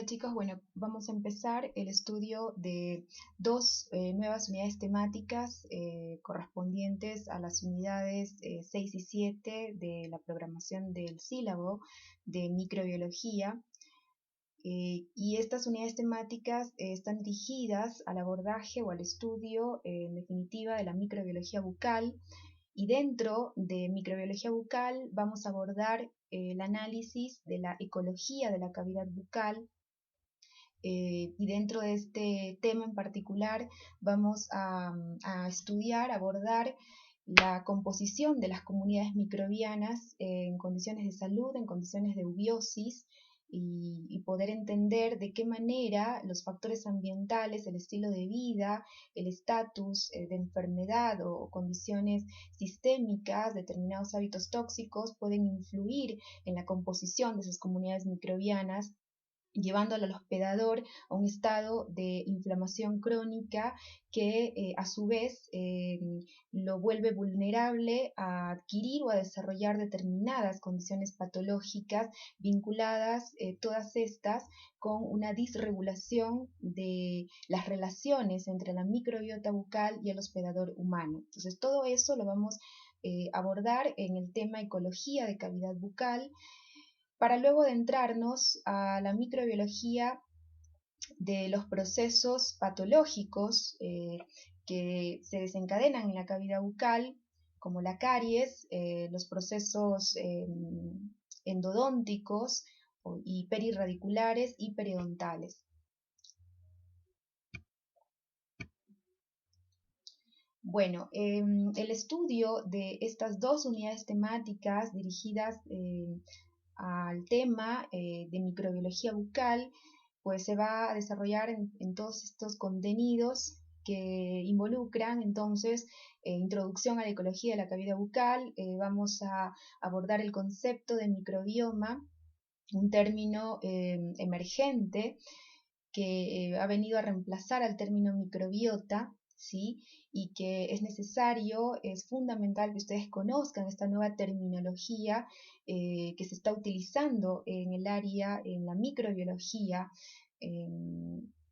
Chicos, bueno, vamos a empezar el estudio de dos nuevas unidades temáticas correspondientes a las unidades 6 y 7 de la programación del sílabo de microbiología. Y estas unidades temáticas están dirigidas al abordaje o al estudio, en definitiva, de la microbiología bucal. Y dentro de microbiología bucal vamos a abordar el análisis de la ecología de la cavidad bucal. Y dentro de este tema en particular vamos a estudiar, abordar la composición de las comunidades microbianas en condiciones de salud, en condiciones de eubiosis, y poder entender de qué manera los factores ambientales, el estilo de vida, el estatus de enfermedad o condiciones sistémicas, determinados hábitos tóxicos pueden influir en la composición de esas comunidades microbianas, llevándolo al hospedador a un estado de inflamación crónica que a su vez lo vuelve vulnerable a adquirir o a desarrollar determinadas condiciones patológicas vinculadas, todas estas, con una disregulación de las relaciones entre la microbiota bucal y el hospedador humano. Entonces todo eso lo vamos a abordar en el tema ecología de cavidad bucal, para luego adentrarnos a la microbiología de los procesos patológicos que se desencadenan en la cavidad bucal, como la caries, los procesos endodónticos y perirradiculares y periodontales. Bueno, el estudio de estas dos unidades temáticas dirigidas al tema de microbiología bucal, pues se va a desarrollar en todos estos contenidos que involucran entonces introducción a la ecología de la cavidad bucal. Vamos a abordar el concepto de microbioma, un término emergente que ha venido a reemplazar al término microbiota, ¿sí? Y que es necesario, es fundamental que ustedes conozcan esta nueva terminología que se está utilizando en el área, en la microbiología, eh,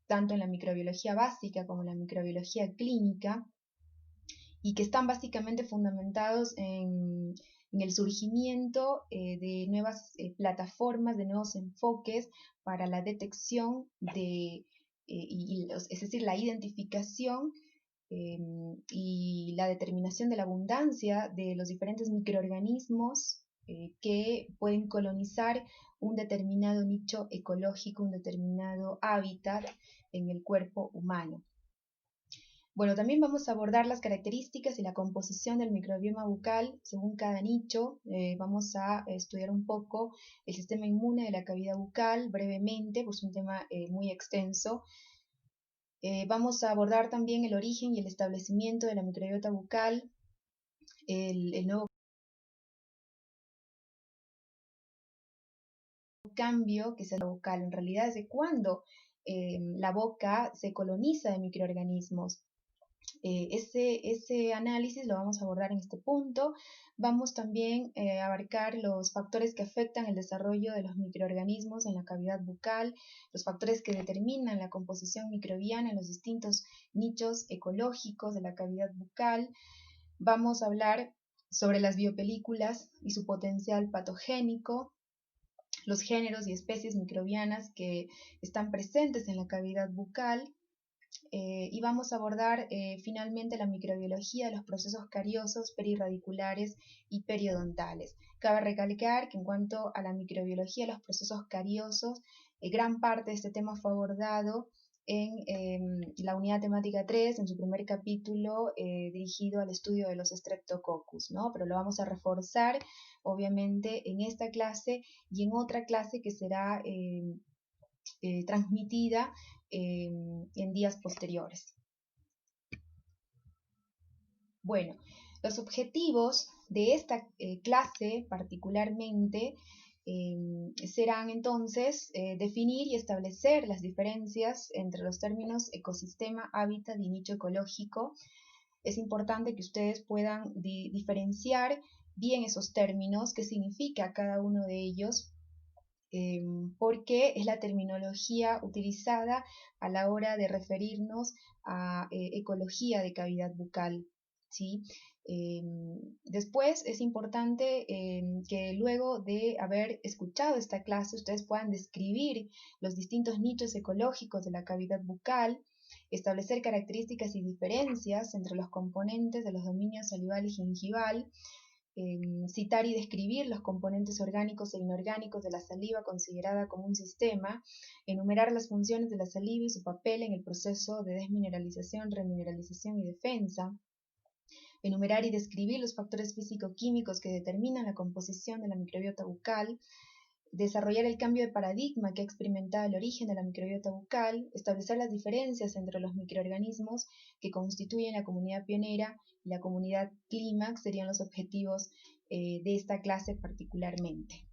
tanto en la microbiología básica como en la microbiología clínica, y que están básicamente fundamentados en el surgimiento de nuevas plataformas, de nuevos enfoques para la detección de, es decir, la identificación eh, y la determinación de la abundancia de los diferentes microorganismos que pueden colonizar un determinado nicho ecológico, un determinado hábitat en el cuerpo humano. Bueno, también vamos a abordar las características y la composición del microbioma bucal según cada nicho. Vamos a estudiar un poco el sistema inmune de la cavidad bucal brevemente, pues es un tema muy extenso. Vamos a abordar también el origen y el establecimiento de la microbiota bucal, el nuevo cambio que se da en la boca bucal, en realidad desde cuándo la boca se coloniza de microorganismos. Ese análisis lo vamos a abordar en este punto. Vamos también a abarcar los factores que afectan el desarrollo de los microorganismos en la cavidad bucal, los factores que determinan la composición microbiana en los distintos nichos ecológicos de la cavidad bucal. Vamos a hablar sobre las biopelículas y su potencial patogénico, los géneros y especies microbianas que están presentes en la cavidad bucal, y vamos a abordar finalmente la microbiología de los procesos cariosos, perirradiculares y periodontales. Cabe recalcar que en cuanto a la microbiología de los procesos cariosos, gran parte de este tema fue abordado en la unidad temática 3, en su primer capítulo dirigido al estudio de los Streptococcus, ¿no? Pero lo vamos a reforzar obviamente en esta clase y en otra clase que será transmitida en días posteriores. Bueno, los objetivos de esta clase particularmente serán entonces definir y establecer las diferencias entre los términos ecosistema, hábitat y nicho ecológico. Es importante que ustedes puedan diferenciar bien esos términos, qué significa cada uno de ellos, porque es la terminología utilizada a la hora de referirnos a ecología de cavidad bucal, ¿sí? Después es importante que luego de haber escuchado esta clase ustedes puedan describir los distintos nichos ecológicos de la cavidad bucal, establecer características y diferencias entre los componentes de los dominios salival y gingival, citar y describir los componentes orgánicos e inorgánicos de la saliva considerada como un sistema, enumerar las funciones de la saliva y su papel en el proceso de desmineralización, remineralización y defensa, enumerar y describir los factores físico-químicos que determinan la composición de la microbiota bucal, desarrollar el cambio de paradigma que ha experimentado el origen de la microbiota bucal, establecer las diferencias entre los microorganismos que constituyen la comunidad pionera y la comunidad clímax serían los objetivos de esta clase particularmente.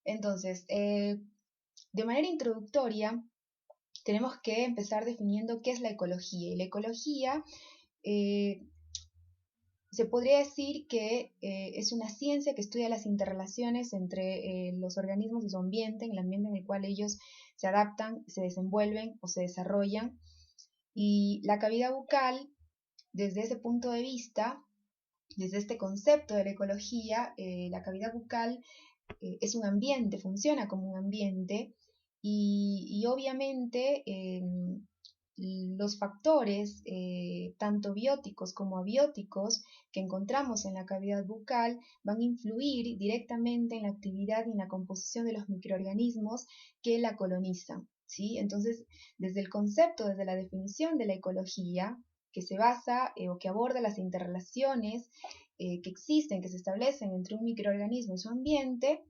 Entonces, de manera introductoria, tenemos que empezar definiendo qué es la ecología. Y la ecología se podría decir que es una ciencia que estudia las interrelaciones entre los organismos y su ambiente, el ambiente en el cual ellos se adaptan, se desenvuelven o se desarrollan. Y la cavidad bucal, desde ese punto de vista, desde este concepto de la ecología, la cavidad bucal es un ambiente, funciona como un ambiente y obviamente los factores, tanto bióticos como abióticos, que encontramos en la cavidad bucal van a influir directamente en la actividad y en la composición de los microorganismos que la colonizan, ¿sí? Entonces, desde el concepto, desde la definición de la ecología, que se basa o que aborda las interrelaciones que existen, que se establecen entre un microorganismo y su ambiente,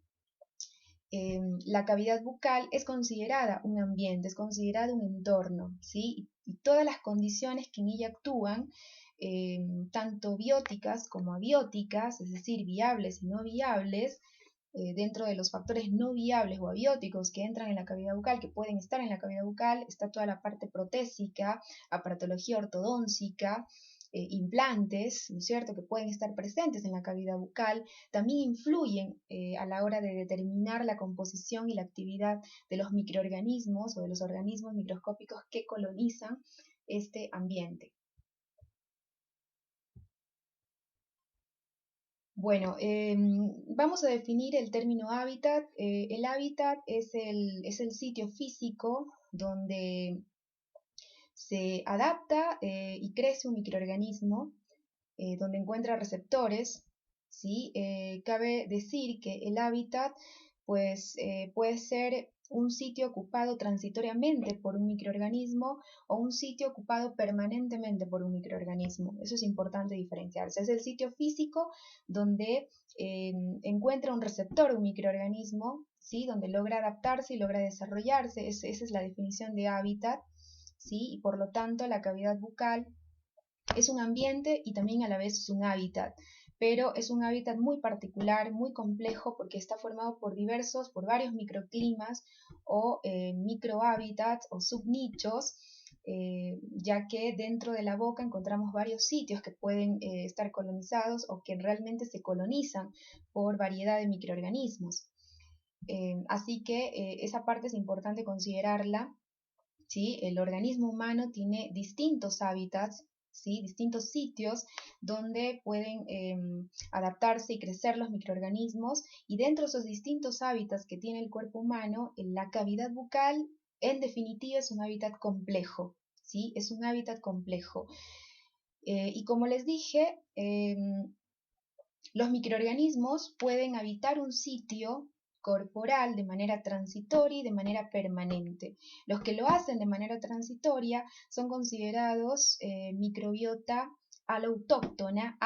la cavidad bucal es considerada un ambiente, es considerada un entorno, ¿sí? Y todas las condiciones que en ella actúan, tanto bióticas como abióticas, es decir, viables y no viables, dentro de los factores no viables o abióticos que entran en la cavidad bucal, que pueden estar en la cavidad bucal, está toda la parte protésica, aparatología ortodóntica, implantes, ¿no es cierto?, que pueden estar presentes en la cavidad bucal, también influyen a la hora de determinar la composición y la actividad de los microorganismos o de los organismos microscópicos que colonizan este ambiente. Bueno, vamos a definir el término hábitat. El hábitat es el sitio físico donde se adapta y crece un microorganismo, donde encuentra receptores, ¿sí? Cabe decir que el hábitat pues, puede ser un sitio ocupado transitoriamente por un microorganismo o un sitio ocupado permanentemente por un microorganismo. Eso es importante diferenciarse. Es el sitio físico donde encuentra un receptor, un microorganismo, ¿sí? Donde logra adaptarse y logra desarrollarse. Esa es la definición de hábitat, ¿sí? Y por lo tanto la cavidad bucal es un ambiente y también a la vez es un hábitat, pero es un hábitat muy particular, muy complejo, porque está formado por varios microclimas o microhábitats o subnichos, ya que dentro de la boca encontramos varios sitios que pueden estar colonizados o que realmente se colonizan por variedad de microorganismos. Así que esa parte es importante considerarla, ¿sí? El organismo humano tiene distintos hábitats, ¿sí? Distintos sitios donde pueden adaptarse y crecer los microorganismos, y dentro de esos distintos hábitats que tiene el cuerpo humano, la cavidad bucal en definitiva es un hábitat complejo, ¿sí? Es un hábitat complejo. Y como les dije, los microorganismos pueden habitar un sitio corporal de manera transitoria y de manera permanente. Los que lo hacen de manera transitoria son considerados microbiota aloautóctona,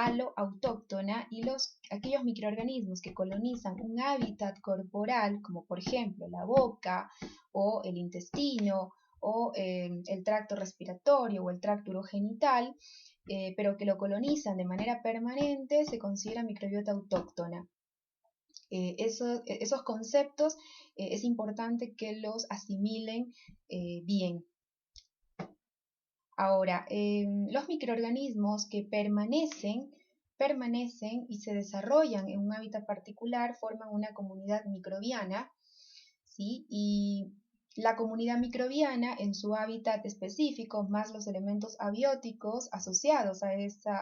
y aquellos microorganismos que colonizan un hábitat corporal, como por ejemplo la boca o el intestino o el tracto respiratorio o el tracto urogenital, pero que lo colonizan de manera permanente, se considera microbiota autóctona. Esos conceptos es importante que los asimilen bien. Ahora, los microorganismos que permanecen permanecen y se desarrollan en un hábitat particular, forman una comunidad microbiana, ¿sí? Y la comunidad microbiana en su hábitat específico, más los elementos abióticos asociados a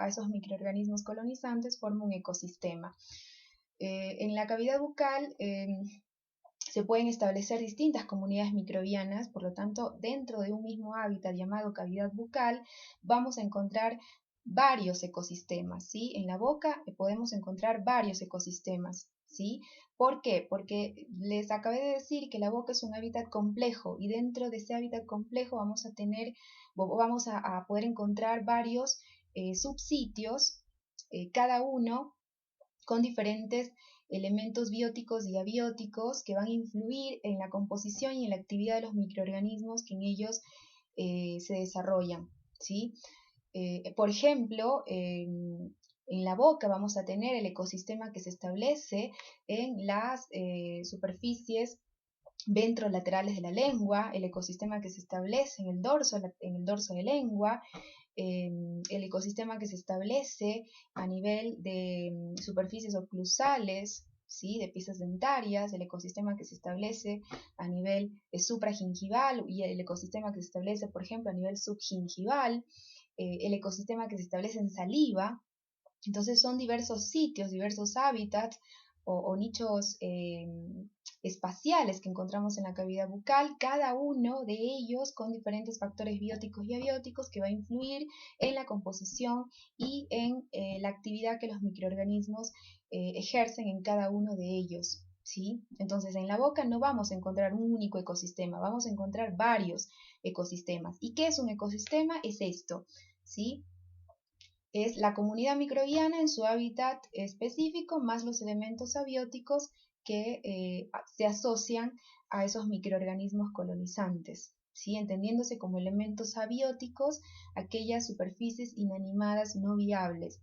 esos microorganismos colonizantes, forman un ecosistema. En la cavidad bucal se pueden establecer distintas comunidades microbianas, por lo tanto, dentro de un mismo hábitat llamado cavidad bucal, vamos a encontrar varios ecosistemas, ¿sí? En la boca podemos encontrar varios ecosistemas, ¿sí? ¿Por qué? Porque les acabé de decir que la boca es un hábitat complejo y dentro de ese hábitat complejo vamos a poder encontrar varios subsitios, cada uno con diferentes elementos bióticos y abióticos que van a influir en la composición y en la actividad de los microorganismos que en ellos se desarrollan, ¿sí? Por ejemplo, en la boca vamos a tener el ecosistema que se establece en las superficies ventrolaterales de la lengua, el ecosistema que se establece en el dorso de lengua, el ecosistema que se establece a nivel de superficies oclusales, ¿sí? De piezas dentarias, el ecosistema que se establece a nivel supragingival y el ecosistema que se establece, por ejemplo, a nivel subgingival, el ecosistema que se establece en saliva. Entonces son diversos sitios, diversos hábitats o nichos espaciales que encontramos en la cavidad bucal, cada uno de ellos con diferentes factores bióticos y abióticos que va a influir en la composición y en la actividad que los microorganismos ejercen en cada uno de ellos, ¿sí? Entonces en la boca no vamos a encontrar un único ecosistema, vamos a encontrar varios ecosistemas. ¿Y qué es un ecosistema? Es esto, ¿sí? Es la comunidad microbiana en su hábitat específico, más los elementos abióticos que se asocian a esos microorganismos colonizantes, ¿sí? Entendiéndose como elementos abióticos aquellas superficies inanimadas no viables.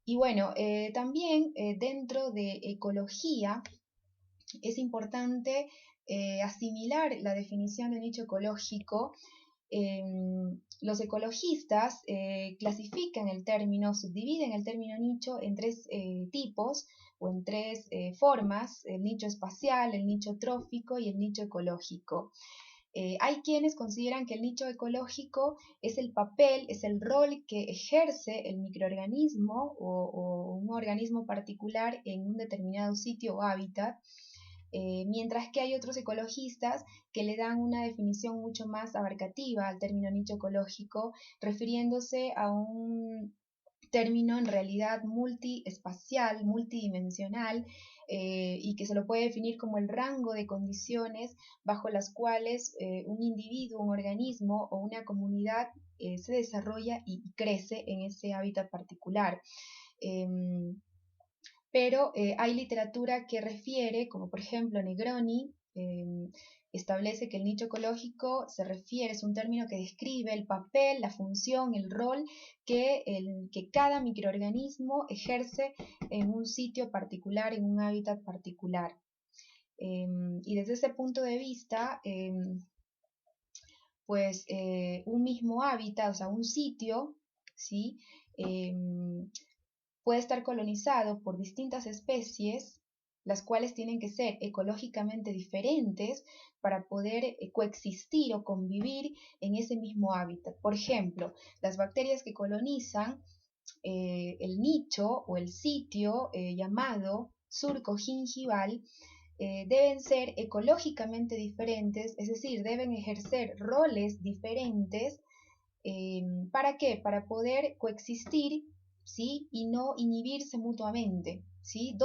Y bueno, también dentro de ecología es importante asimilar la definición de nicho ecológico. Los ecologistas clasifican el término, subdividen el término nicho en tres tipos o en tres formas: el nicho espacial, el nicho trófico y el nicho ecológico. Hay quienes consideran que el nicho ecológico es el papel, es el rol que ejerce el microorganismo o un organismo particular en un determinado sitio o hábitat, mientras que hay otros ecologistas que le dan una definición mucho más abarcativa al término nicho ecológico, refiriéndose a un término en realidad multiespacial, multidimensional, y que se lo puede definir como el rango de condiciones bajo las cuales un individuo, un organismo o una comunidad se desarrolla y crece en ese hábitat particular. Pero hay literatura que refiere, como por ejemplo Negroni, establece que el nicho ecológico se refiere, es un término que describe el papel, la función, el rol que cada microorganismo ejerce en un sitio particular, en un hábitat particular. Y desde ese punto de vista, pues un mismo hábitat, o sea, un sitio, ¿sí? Puede estar colonizado por distintas especies, las cuales tienen que ser ecológicamente diferentes para poder coexistir o convivir en ese mismo hábitat. Por ejemplo, las bacterias que colonizan el nicho o el sitio llamado surco gingival deben ser ecológicamente diferentes, es decir, deben ejercer roles diferentes. ¿Para qué? Para poder coexistir, ¿sí? Y no inhibirse mutuamente, ¿sí?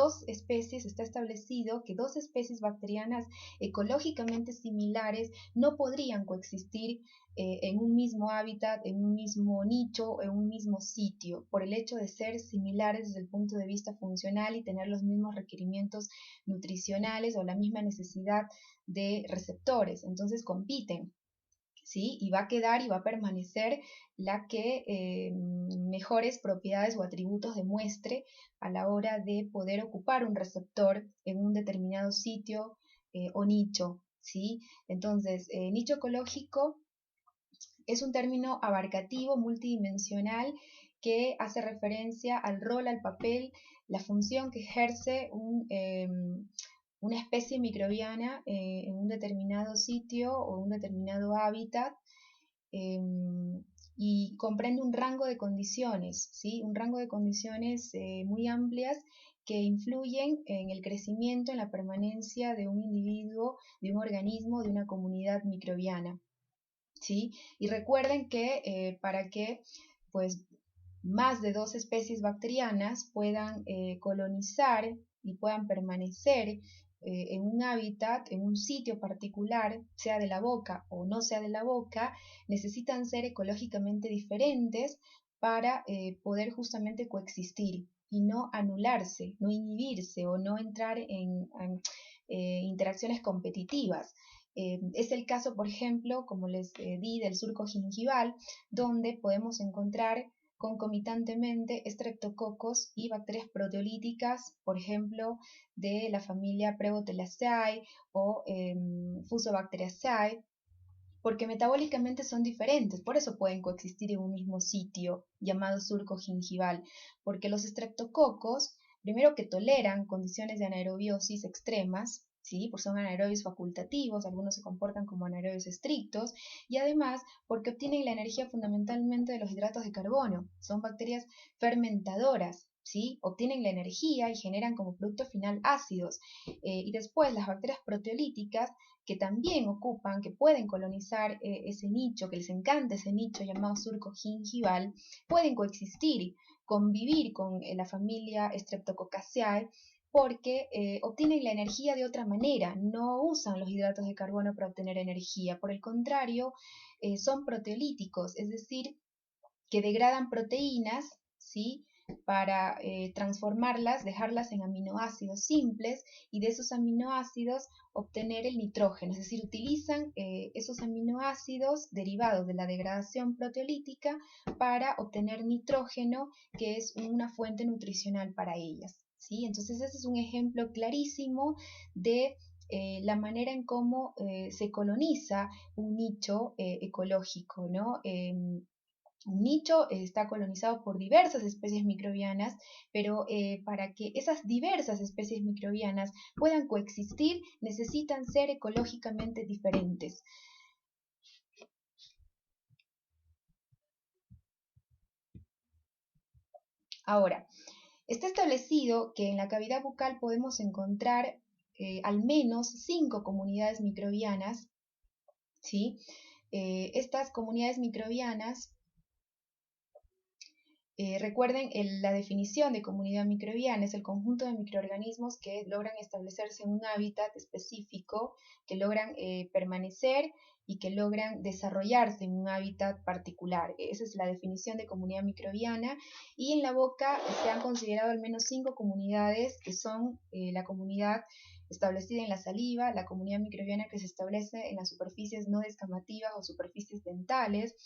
Está establecido que dos especies bacterianas ecológicamente similares no podrían coexistir en un mismo hábitat, en un mismo nicho, en un mismo sitio, por el hecho de ser similares desde el punto de vista funcional y tener los mismos requerimientos nutricionales o la misma necesidad de receptores. Entonces compiten, ¿sí? Y va a quedar y va a permanecer la que mejores propiedades o atributos demuestre a la hora de poder ocupar un receptor en un determinado sitio o nicho, ¿sí? Entonces, nicho ecológico es un término abarcativo, multidimensional, que hace referencia al rol, al papel, la función que ejerce una especie microbiana en un determinado sitio o un determinado hábitat, y comprende un rango de condiciones, ¿sí? Un rango de condiciones muy amplias que influyen en el crecimiento, en la permanencia de un individuo, de un organismo, de una comunidad microbiana, ¿sí? Y recuerden que para que pues, más de 2 especies bacterianas puedan colonizar y puedan permanecer en un hábitat, en un sitio particular, sea de la boca o no sea de la boca, necesitan ser ecológicamente diferentes para poder justamente coexistir y no anularse, no inhibirse o no entrar en interacciones competitivas. Es el caso, por ejemplo, como les di, del surco gingival, donde podemos encontrar concomitantemente estreptococos y bacterias proteolíticas, por ejemplo, de la familia Prebotelaceae o Fusobacteriaceae, porque metabólicamente son diferentes, por eso pueden coexistir en un mismo sitio llamado surco gingival, porque los estreptococos, primero que toleran condiciones de anaerobiosis extremas, ¿sí? Porque son anaerobios facultativos, algunos se comportan como anaerobios estrictos, y además porque obtienen la energía fundamentalmente de los hidratos de carbono, son bacterias fermentadoras, ¿sí? Obtienen la energía y generan como producto final ácidos. Y después las bacterias proteolíticas, que también ocupan, que pueden colonizar ese nicho, que les encanta ese nicho llamado surco gingival, pueden coexistir, convivir con la familia Streptococcaceae, porque obtienen la energía de otra manera, no usan los hidratos de carbono para obtener energía, por el contrario, son proteolíticos, es decir, que degradan proteínas, ¿sí? Para transformarlas, dejarlas en aminoácidos simples y de esos aminoácidos obtener el nitrógeno, es decir, utilizan esos aminoácidos derivados de la degradación proteolítica para obtener nitrógeno, que es una fuente nutricional para ellas, ¿sí? Entonces ese es un ejemplo clarísimo de la manera en cómo se coloniza un nicho ecológico, ¿no? Un nicho está colonizado por diversas especies microbianas, pero para que esas diversas especies microbianas puedan coexistir necesitan ser ecológicamente diferentes. Ahora, está establecido que en la cavidad bucal podemos encontrar al menos 5 comunidades microbianas, ¿sí? Estas comunidades microbianas, recuerden, la definición de comunidad microbiana es el conjunto de microorganismos que logran establecerse en un hábitat específico, que logran permanecer y que logran desarrollarse en un hábitat particular. Esa es la definición de comunidad microbiana, y en la boca se han considerado al menos 5 comunidades, que son la comunidad establecida en la saliva, la comunidad microbiana que se establece en las superficies no descamativas o superficies dentales,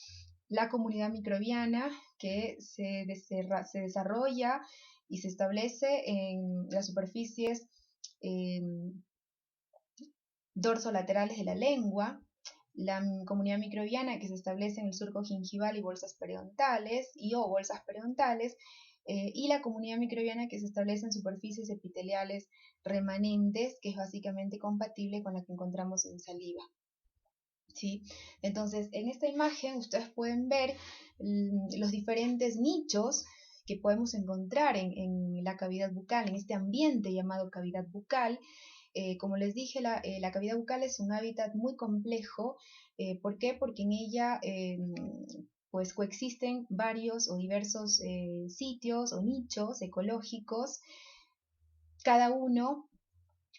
la comunidad microbiana que se desarrolla y se establece en las superficies eh, dorsolaterales de la lengua, la comunidad microbiana que se establece en el surco gingival y bolsas periodontales o bolsas periodontales, y la comunidad microbiana que se establece en superficies epiteliales remanentes, que es básicamente compatible con la que encontramos en saliva. ¿Sí? Entonces, en esta imagen ustedes pueden ver los diferentes nichos que podemos encontrar en la cavidad bucal, en este ambiente llamado cavidad bucal. Como les dije, la cavidad bucal es un hábitat muy complejo. ¿Por qué? Porque en ella pues coexisten varios o diversos sitios o nichos ecológicos, cada uno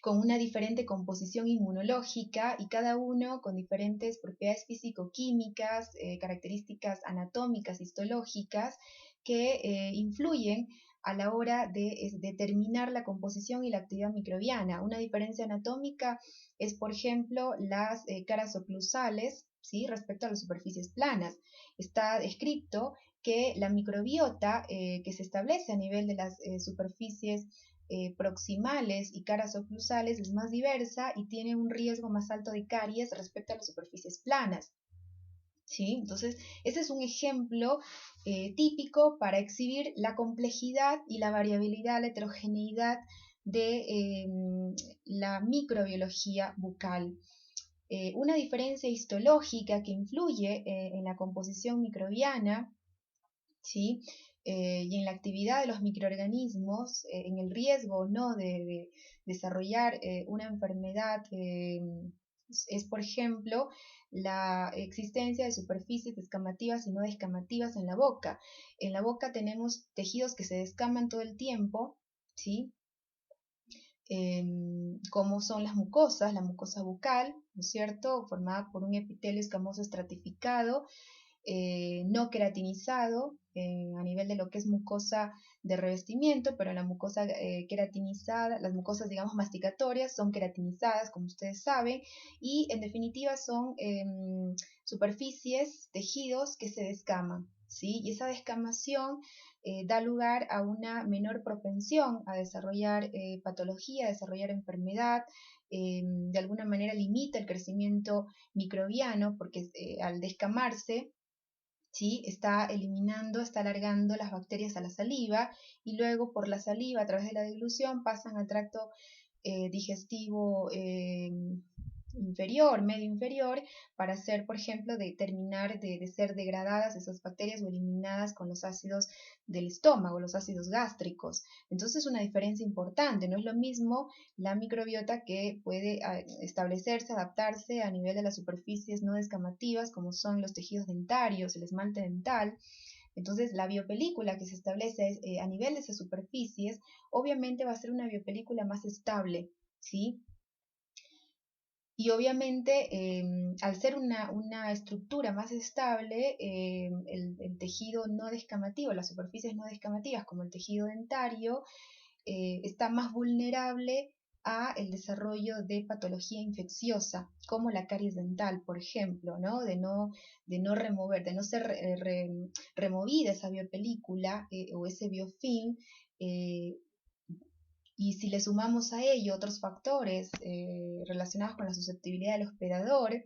con una diferente composición inmunológica y cada uno con diferentes propiedades físico-químicas, características anatómicas, histológicas, que influyen a la hora de determinar la composición y la actividad microbiana. Una diferencia anatómica es, por ejemplo, las caras oclusales, ¿sí? Respecto a las superficies planas. Está descrito que la microbiota que se establece a nivel de las superficies proximales y caras oclusales es más diversa y tiene un riesgo más alto de caries respecto a las superficies planas. ¿sí? Entonces, ese es un ejemplo típico para exhibir la complejidad y la variabilidad, la heterogeneidad de la microbiología bucal. Una diferencia histológica que influye en la composición microbiana, ¿sí? Y en la actividad de los microorganismos, en el riesgo, ¿no?, de desarrollar una enfermedad, es, por ejemplo, la existencia de superficies descamativas y no descamativas en la boca. En la boca tenemos tejidos que se descaman todo el tiempo, ¿sí? Como son las mucosas, la mucosa bucal, ¿no es cierto?, formada por un epitelio escamoso estratificado, no queratinizado a nivel de lo que es mucosa de revestimiento, pero la mucosa queratinizada, las mucosas, digamos, masticatorias son queratinizadas, como ustedes saben, y en definitiva son superficies, tejidos que se descaman, ¿sí? Y esa descamación da lugar a una menor propensión a desarrollar patología, a desarrollar enfermedad, de alguna manera limita el crecimiento microbiano, porque al descamarse, ¿sí?, está eliminando, está alargando las bacterias a la saliva, y luego por la saliva, a través de la deglución, pasan al tracto digestivo inferior, medio inferior, para hacer, por ejemplo, de terminar de ser degradadas esas bacterias o eliminadas con los ácidos del estómago, los ácidos gástricos. Entonces, una diferencia importante. No es lo mismo la microbiota, que puede establecerse, adaptarse a nivel de las superficies no descamativas, como son los tejidos dentarios, el esmalte dental. Entonces, la biopelícula que se establece a nivel de esas superficies, obviamente va a ser una biopelícula más estable, ¿sí? Y obviamente, al ser una estructura más estable, el tejido no descamativo, las superficies no descamativas, como el tejido dentario, está más vulnerable a el desarrollo de patología infecciosa, como la caries dental, por ejemplo, ¿no? De no remover, de no ser removida esa biopelícula o ese biofilm. Y si le sumamos a ello otros factores relacionados con la susceptibilidad del hospedador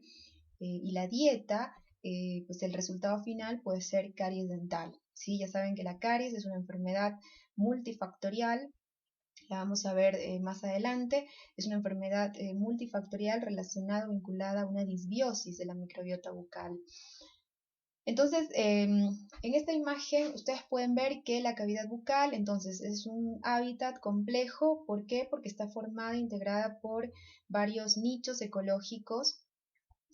y la dieta, pues el resultado final puede ser caries dental, ¿sí? Ya saben que la caries es una enfermedad multifactorial, la vamos a ver más adelante. Es una enfermedad multifactorial relacionada o vinculada a una disbiosis de la microbiota bucal. Entonces, en esta imagen ustedes pueden ver que la cavidad bucal, entonces, es un hábitat complejo. ¿Por qué? Porque está formada e integrada por varios nichos ecológicos,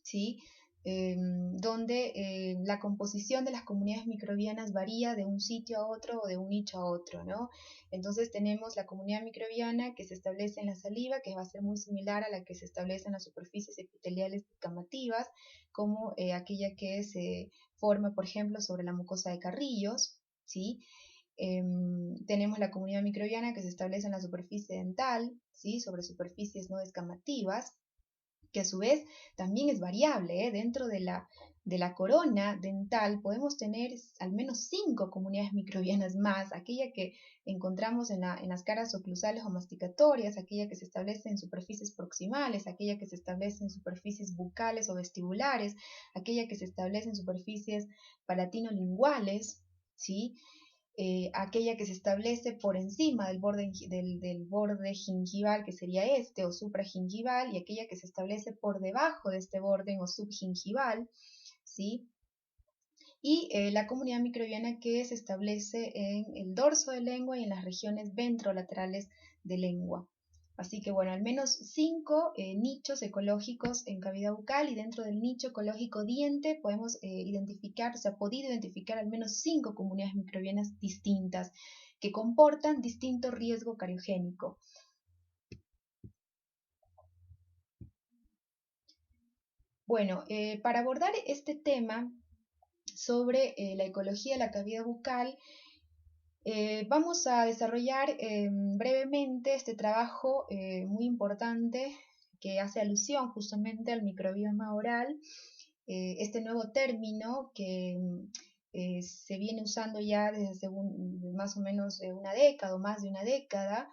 ¿sí? Donde la composición de las comunidades microbianas varía de un sitio a otro o de un nicho a otro, ¿no? Entonces tenemos la comunidad microbiana que se establece en la saliva, que va a ser muy similar a la que se establece en las superficies epiteliales descamativas, como aquella que se forma, por ejemplo, sobre la mucosa de Carrillos, ¿sí? Tenemos la comunidad microbiana que se establece en la superficie dental, ¿sí?, sobre superficies no descamativas, que a su vez también es variable, ¿eh? Dentro de la corona dental podemos tener al menos 5 comunidades microbianas más: aquella que encontramos en las caras oclusales o masticatorias, aquella que se establece en superficies proximales, aquella que se establece en superficies bucales o vestibulares, aquella que se establece en superficies palatinolinguales, ¿sí? Aquella que se establece por encima del borde gingival, que sería este, o supragingival, y aquella que se establece por debajo de este borde o subgingival, ¿sí? Y la comunidad microbiana que se establece en el dorso de lengua y en las regiones ventrolaterales de lengua. Así que bueno, al menos 5 nichos ecológicos en cavidad bucal, y dentro del nicho ecológico diente podemos identificar, se ha podido identificar al menos 5 comunidades microbianas distintas que comportan distinto riesgo cariogénico. Bueno, para abordar este tema sobre la ecología de la cavidad bucal, vamos a desarrollar brevemente este trabajo muy importante que hace alusión justamente al microbioma oral, este nuevo término que se viene usando ya desde hace más o menos una década o más de una década.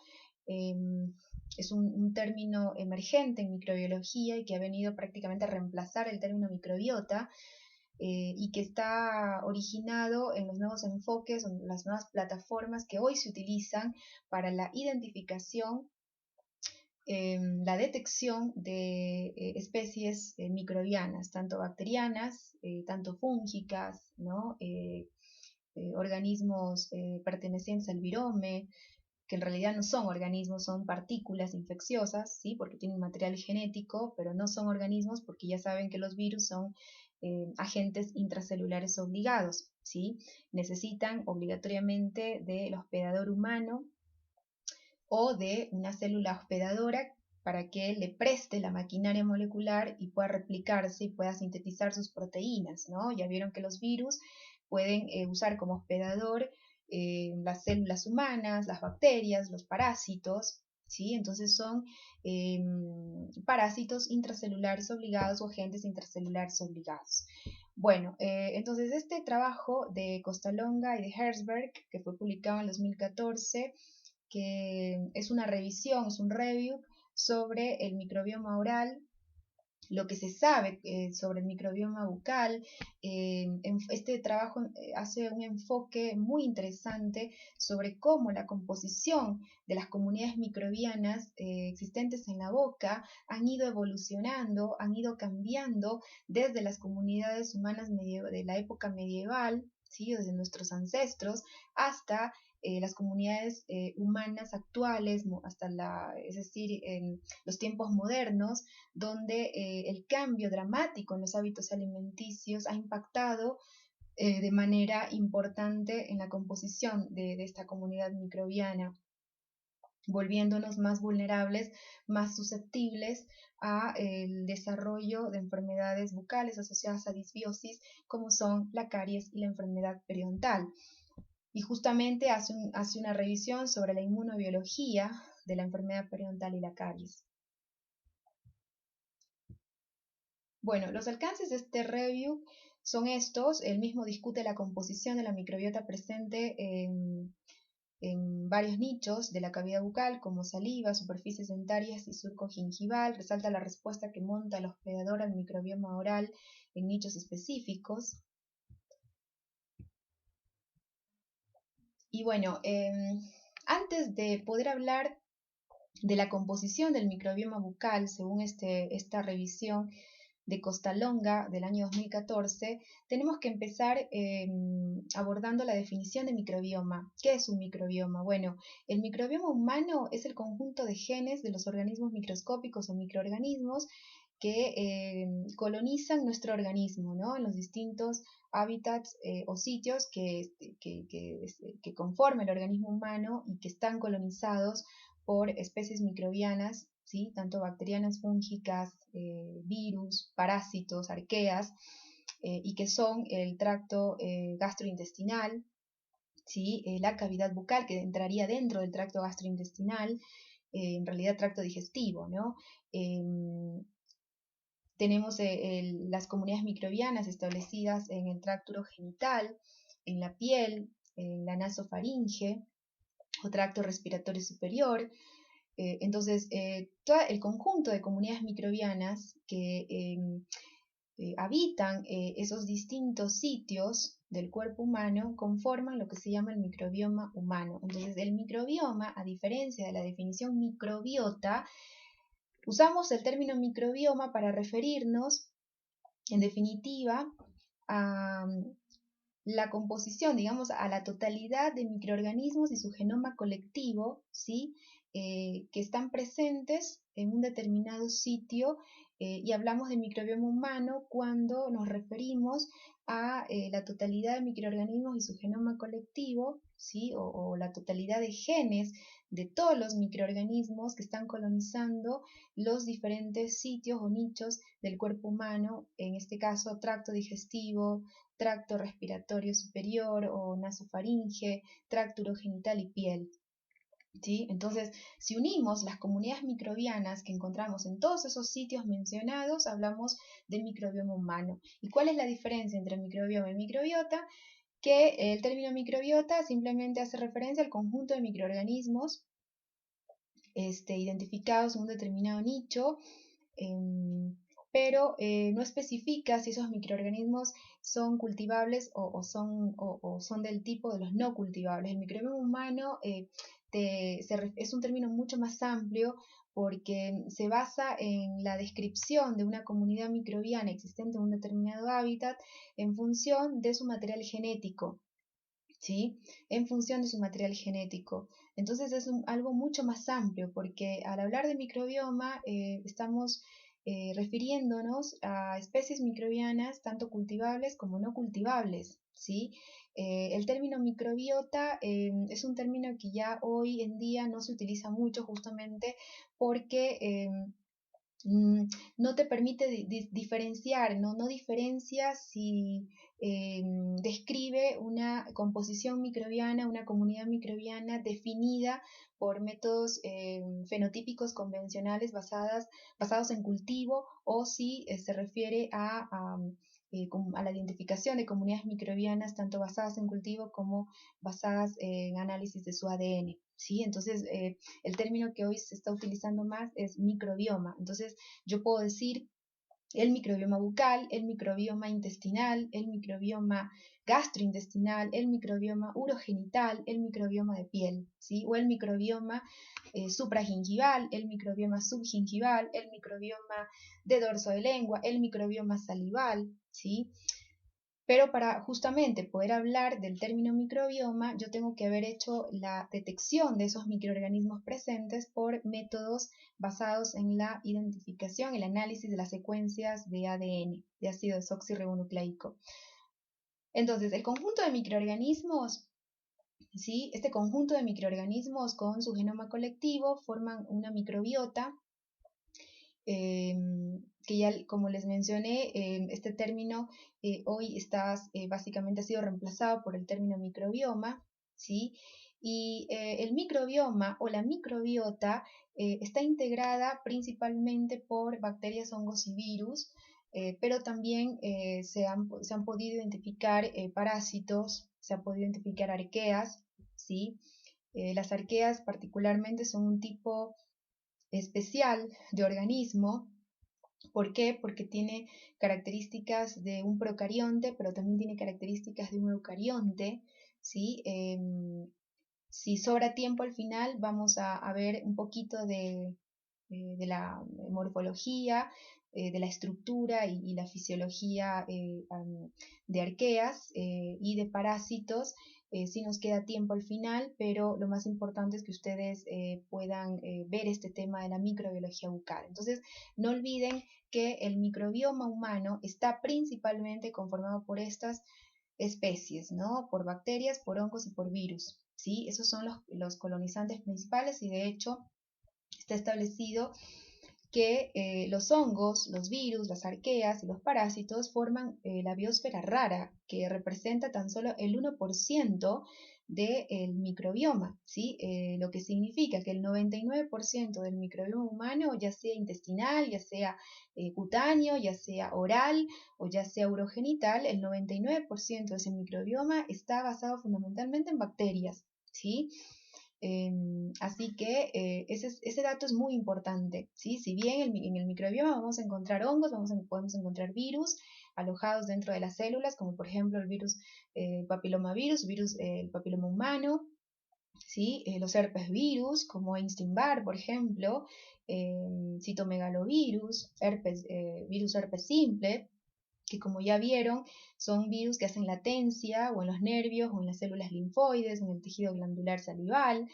Es un término emergente en microbiología y que ha venido prácticamente a reemplazar el término microbiota. y que está originado en los nuevos enfoques, en las nuevas plataformas que hoy se utilizan para la identificación, la detección de especies microbianas, tanto bacterianas, tanto fúngicas, ¿no? Organismos pertenecientes al virome, que en realidad no son organismos, son partículas infecciosas, ¿sí? Porque tienen material genético, pero no son organismos porque ya saben que los virus son agentes intracelulares obligados, ¿sí? Necesitan obligatoriamente del hospedador humano o de una célula hospedadora para que le preste la maquinaria molecular y pueda replicarse y pueda sintetizar sus proteínas, ¿no? Ya vieron que los virus pueden usar como hospedador las células humanas, las bacterias, los parásitos, ¿sí? Entonces son parásitos intracelulares obligados o agentes intracelulares obligados. Bueno, entonces este trabajo de Costalonga y de Herzberg, que fue publicado en 2014, que es una revisión, es un review sobre el microbioma oral, lo que se sabe sobre el microbioma bucal. Este trabajo hace un enfoque muy interesante sobre cómo la composición de las comunidades microbianas existentes en la boca han ido evolucionando, han ido cambiando desde las comunidades humanas de la época medieval, ¿sí? Desde nuestros ancestros, hasta las comunidades humanas actuales, hasta es decir, en los tiempos modernos, donde el cambio dramático en los hábitos alimenticios ha impactado de manera importante en la composición de esta comunidad microbiana, volviéndonos más vulnerables, más susceptibles a el desarrollo de enfermedades bucales asociadas a disbiosis, como son la caries y la enfermedad periodontal. Y justamente hace una revisión sobre la inmunobiología de la enfermedad periodontal y la caries. Bueno, los alcances de este review son estos. Él mismo discute la composición de la microbiota presente en varios nichos de la cavidad bucal, como saliva, superficies dentarias y surco gingival. Resalta la respuesta que monta el hospedador al microbioma oral en nichos específicos. Y bueno, antes de poder hablar de la composición del microbioma bucal, según esta revisión de Costalonga del año 2014, tenemos que empezar abordando la definición de microbioma. ¿Qué es un microbioma? Bueno, el microbioma humano es el conjunto de genes de los organismos microscópicos o microorganismos que colonizan nuestro organismo, ¿no? En los distintos hábitats o sitios que conforman el organismo humano y que están colonizados por especies microbianas, ¿sí? Tanto bacterianas, fúngicas, virus, parásitos, arqueas, y que son el tracto gastrointestinal, ¿sí? La cavidad bucal, que entraría dentro del tracto gastrointestinal, en realidad tracto digestivo, ¿no? Tenemos las comunidades microbianas establecidas en el tracto urogenital, en la piel, en la nasofaringe o tracto respiratorio superior. Entonces, todo el conjunto de comunidades microbianas que habitan esos distintos sitios del cuerpo humano conforman lo que se llama el microbioma humano. Entonces, el microbioma, a diferencia de la definición microbiota, usamos el término microbioma para referirnos, en definitiva, a la composición, digamos, a la totalidad de microorganismos y su genoma colectivo, ¿sí? Que están presentes en un determinado sitio, y hablamos de microbioma humano cuando nos referimos a la totalidad de microorganismos y su genoma colectivo, ¿sí? O la totalidad de genes de todos los microorganismos que están colonizando los diferentes sitios o nichos del cuerpo humano, en este caso tracto digestivo, tracto respiratorio superior o nasofaringe, tracto urogenital y piel. ¿Sí? Entonces, si unimos las comunidades microbianas que encontramos en todos esos sitios mencionados, hablamos de microbioma humano. ¿Y cuál es la diferencia entre microbioma y microbiota? Que el término microbiota simplemente hace referencia al conjunto de microorganismos identificados en un determinado nicho, pero no especifica si esos microorganismos son cultivables o son del tipo de los no cultivables. El microbioma humano es un término mucho más amplio porque se basa en la descripción de una comunidad microbiana existente en un determinado hábitat en función de su material genético, ¿sí? En función de su material genético. Entonces es algo mucho más amplio, porque al hablar de microbioma estamos refiriéndonos a especies microbianas tanto cultivables como no cultivables, ¿sí? El término microbiota es un término que ya hoy en día no se utiliza mucho justamente porque no te permite diferenciar, no diferencia si describe una composición microbiana, una comunidad microbiana definida por métodos fenotípicos convencionales basados en cultivo, o si se refiere a la identificación de comunidades microbianas tanto basadas en cultivo como basadas en análisis de su ADN. ¿Sí? Entonces, el término que hoy se está utilizando más es microbioma. Entonces, yo puedo decir el microbioma bucal, el microbioma intestinal, el microbioma gastrointestinal, el microbioma urogenital, el microbioma de piel, ¿sí? O el microbioma supragingival, el microbioma subgingival, el microbioma de dorso de lengua, el microbioma salival, ¿sí? Pero para justamente poder hablar del término microbioma, yo tengo que haber hecho la detección de esos microorganismos presentes por métodos basados en la identificación, el análisis de las secuencias de ADN, de ácido desoxirribonucleico. Entonces, el conjunto de microorganismos, ¿sí? Este conjunto de microorganismos con su genoma colectivo forman una microbiota, que ya, como les mencioné, este término hoy básicamente ha sido reemplazado por el término microbioma, ¿sí? Y el microbioma o la microbiota está integrada principalmente por bacterias, hongos y virus, pero también se han podido identificar parásitos, se han podido identificar arqueas, ¿sí? Las arqueas particularmente son un tipo especial de organismo. ¿Por qué? Porque tiene características de un procarionte, pero también tiene características de un eucarionte, ¿sí? Si sobra tiempo al final, vamos a ver un poquito de la morfología, de la estructura y la fisiología de arqueas y de parásitos. Si nos queda tiempo al final, pero lo más importante es que ustedes puedan ver este tema de la microbiología bucal. Entonces, no olviden que el microbioma humano está principalmente conformado por estas especies, ¿no? Por bacterias, por hongos y por virus, ¿sí? Esos son los colonizantes principales, y de hecho está establecido que los hongos, los virus, las arqueas y los parásitos forman la biosfera rara, que representa tan solo el 1% del microbioma, ¿sí? Lo que significa que el 99% del microbioma humano, ya sea intestinal, ya sea cutáneo, ya sea oral o ya sea urogenital, el 99% de ese microbioma está basado fundamentalmente en bacterias, ¿sí? Así que ese dato es muy importante, ¿sí? Si bien en el microbioma vamos a encontrar hongos, podemos encontrar virus alojados dentro de las células, como por ejemplo el virus papilomavirus, el papiloma humano, ¿sí? Los herpes virus, como Epstein-Barr, por ejemplo, citomegalovirus, virus herpes simple, que como ya vieron, son virus que hacen latencia o en los nervios o en las células linfoides, en el tejido glandular salival.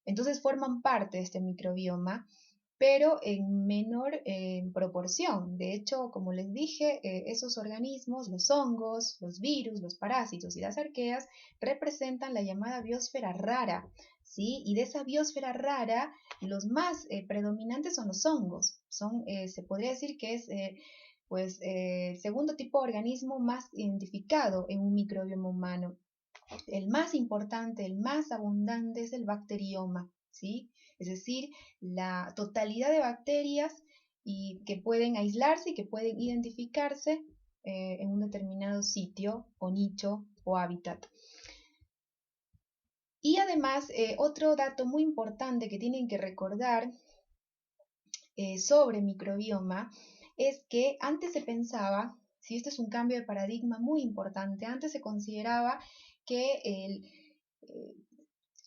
Entonces forman parte de este microbioma, pero en menor proporción. De hecho, como les dije, esos organismos, los hongos, los virus, los parásitos y las arqueas, representan la llamada biosfera rara, ¿sí? Y de esa biosfera rara, los más predominantes son los hongos. Se podría decir que es el segundo tipo de organismo más identificado en un microbioma humano. El más importante, el más abundante es el bacterioma, ¿sí? Es decir, la totalidad de bacterias que pueden aislarse y que pueden identificarse en un determinado sitio o nicho o hábitat. Y además, otro dato muy importante que tienen que recordar sobre microbioma es que antes se pensaba, si este es un cambio de paradigma muy importante, antes se consideraba que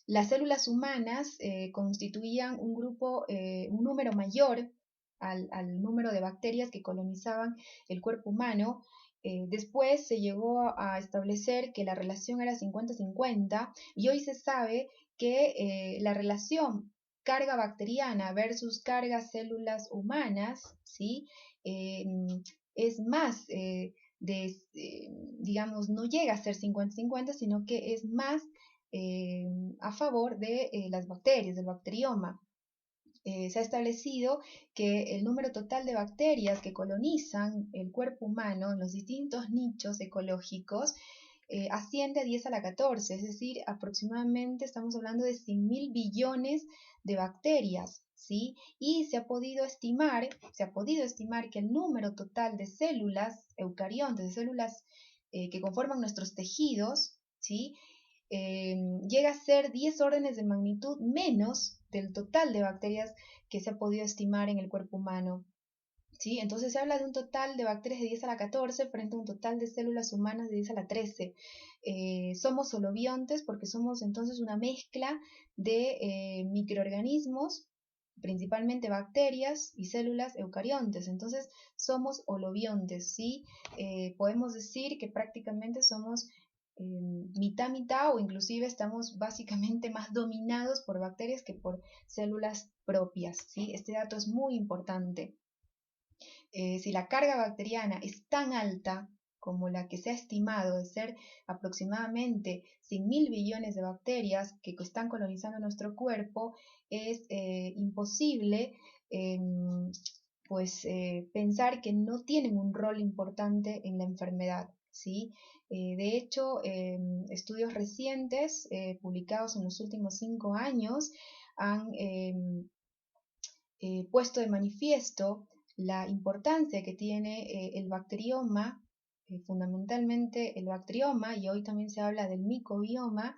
las células humanas constituían un grupo, un número mayor al número de bacterias que colonizaban el cuerpo humano. Después se llegó a establecer que la relación era 50-50 y hoy se sabe que la relación carga bacteriana versus carga células humanas, ¿sí? Es más digamos, no llega a ser 50-50, sino que es más a favor de las bacterias, del bacterioma. Se ha establecido que el número total de bacterias que colonizan el cuerpo humano en los distintos nichos ecológicos asciende a 10 a la 14, es decir, aproximadamente estamos hablando de 100.000 billones de bacterias, ¿sí? Y se ha podido estimar que el número total de células eucariontes, de células que conforman nuestros tejidos, ¿sí? Llega a ser 10 órdenes de magnitud menos del total de bacterias que se ha podido estimar en el cuerpo humano. ¿Sí? Entonces se habla de un total de bacterias de 10 a la 14 frente a un total de células humanas de 10 a la 13. Somos holobiontes porque somos entonces una mezcla de microorganismos, principalmente bacterias y células eucariontes. Entonces somos holobiontes, ¿sí? Podemos decir que prácticamente somos mitad o inclusive estamos básicamente más dominados por bacterias que por células propias, ¿sí? Este dato es muy importante. Si la carga bacteriana es tan alta como la que se ha estimado de ser aproximadamente 100.000 billones de bacterias que están colonizando nuestro cuerpo, es imposible pensar que no tienen un rol importante en la enfermedad, ¿sí? De hecho, estudios recientes publicados en los últimos 5 años han puesto de manifiesto la importancia que tiene el bacterioma, fundamentalmente el bacterioma, y hoy también se habla del micobioma,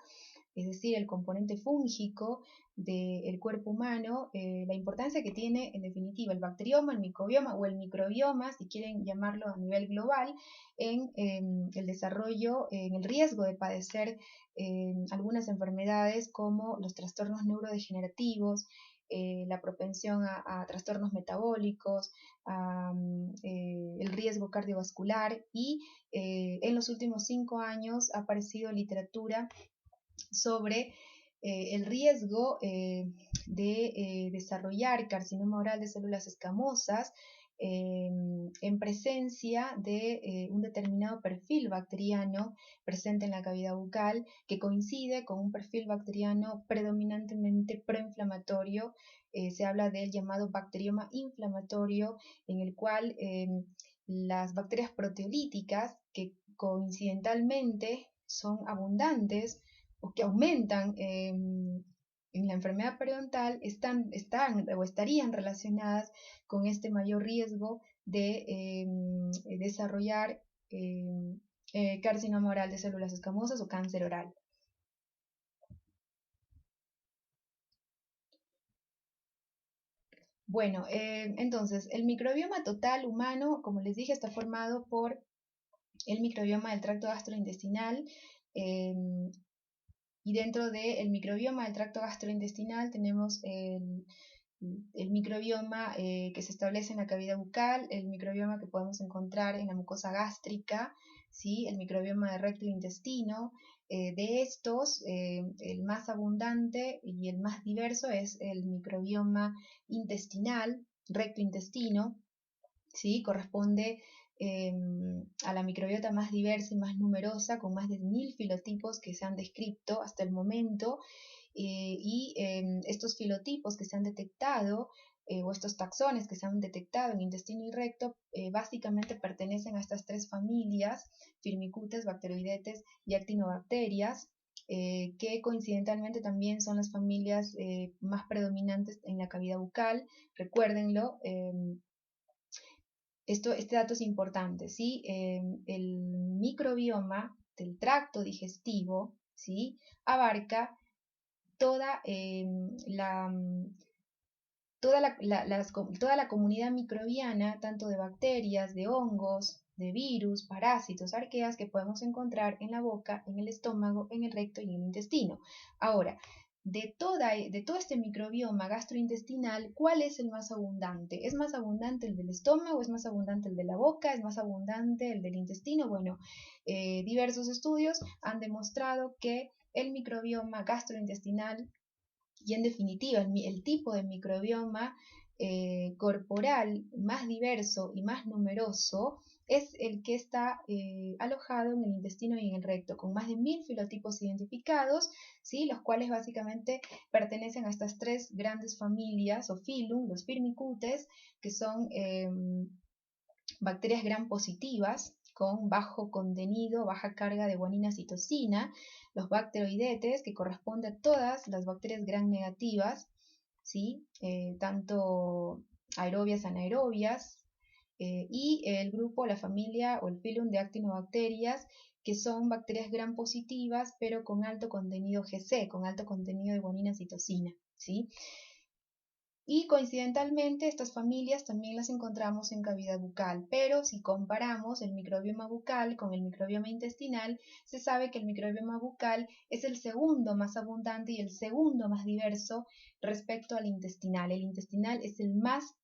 es decir, el componente fúngico del cuerpo humano, la importancia que tiene en definitiva el bacterioma, el micobioma o el microbioma, si quieren llamarlo a nivel global, en el desarrollo, en el riesgo de padecer algunas enfermedades como los trastornos neurodegenerativos, la propensión a trastornos metabólicos, el riesgo cardiovascular y en los últimos 5 años ha aparecido literatura sobre el riesgo de desarrollar carcinoma oral de células escamosas en presencia de un determinado perfil bacteriano presente en la cavidad bucal que coincide con un perfil bacteriano predominantemente proinflamatorio. Se habla del llamado bacterioma inflamatorio, en el cual las bacterias proteolíticas, que coincidentalmente son abundantes o que aumentan en la enfermedad periodontal, están o estarían relacionadas con este mayor riesgo de desarrollar carcinoma oral de células escamosas o cáncer oral. Bueno, entonces, el microbioma total humano, como les dije, está formado por el microbioma del tracto gastrointestinal, y dentro del microbioma del tracto gastrointestinal tenemos el microbioma que se establece en la cavidad bucal, el microbioma que podemos encontrar en la mucosa gástrica, ¿sí? El microbioma de recto intestino. De estos, el más abundante y el más diverso es el microbioma intestinal, recto intestino, ¿sí? Corresponde a la microbiota más diversa y más numerosa, con más de 1000 filotipos que se han descrito hasta el momento, y estos filotipos que se han detectado, o estos taxones que se han detectado en intestino y recto, básicamente pertenecen a estas 3 familias, Firmicutes, Bacteroidetes y Actinobacterias, que coincidentalmente también son las familias más predominantes en la cavidad bucal. Recuérdenlo, este dato es importante, ¿sí? El microbioma del tracto digestivo, ¿sí? Abarca toda toda la comunidad microbiana, tanto de bacterias, de hongos, de virus, parásitos, arqueas que podemos encontrar en la boca, en el estómago, en el recto y en el intestino. Ahora, de todo este microbioma gastrointestinal, ¿cuál es el más abundante? ¿Es más abundante el del estómago? ¿Es más abundante el de la boca? ¿Es más abundante el del intestino? Bueno, diversos estudios han demostrado que el microbioma gastrointestinal y en definitiva el tipo de microbioma corporal más diverso y más numeroso es el que está alojado en el intestino y en el recto, con más de 1000 filotipos identificados, ¿sí? Los cuales básicamente pertenecen a estas tres grandes familias o filum, los firmicutes, que son bacterias gram positivas con bajo contenido, baja carga de guanina citosina, los bacteroidetes, que corresponde a todas las bacterias gram negativas, ¿sí? Tanto aerobias, anaerobias, y el grupo, la familia o el filum de actinobacterias, que son bacterias gram positivas, pero con alto contenido GC, con alto contenido de guanina citosina, ¿sí? Y coincidentalmente estas familias también las encontramos en cavidad bucal, pero si comparamos el microbioma bucal con el microbioma intestinal, se sabe que el microbioma bucal es el segundo más abundante y el segundo más diverso respecto al intestinal. El intestinal es el más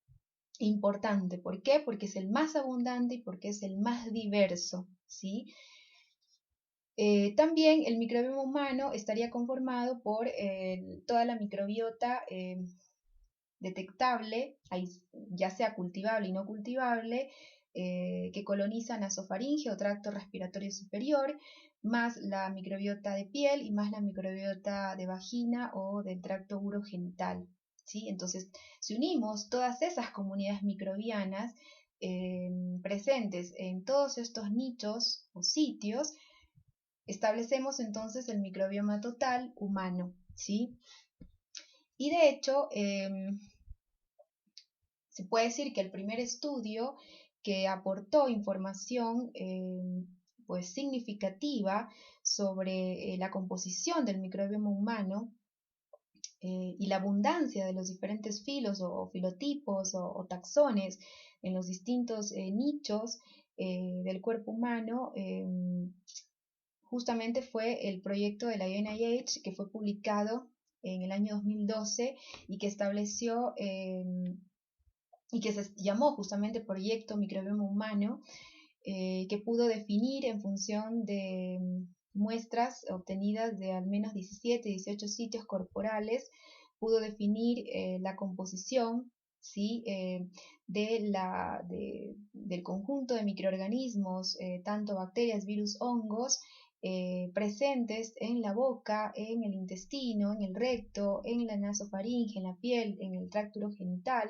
importante. ¿Por qué? Porque es el más abundante y porque es el más diverso, ¿sí? También el microbioma humano estaría conformado por toda la microbiota detectable, ya sea cultivable y no cultivable, que coloniza nasofaringe o tracto respiratorio superior, más la microbiota de piel y más la microbiota de vagina o del tracto urogenital, ¿sí? Entonces, si unimos todas esas comunidades microbianas presentes en todos estos nichos o sitios, establecemos entonces el microbioma total humano, ¿sí? Y de hecho, se puede decir que el primer estudio que aportó información pues significativa sobre la composición del microbioma humano y la abundancia de los diferentes filos o filotipos o taxones en los distintos nichos del cuerpo humano, justamente fue el proyecto de la NIH que fue publicado en el año 2012 y que estableció y que se llamó justamente Proyecto Microbioma Humano, que pudo definir en función de muestras obtenidas de al menos 17, 18 sitios corporales, pudo definir la composición, ¿sí? Del conjunto de microorganismos, tanto bacterias, virus, hongos, presentes en la boca, en el intestino, en el recto, en la nasofaringe, en la piel, en el tracto urogenital.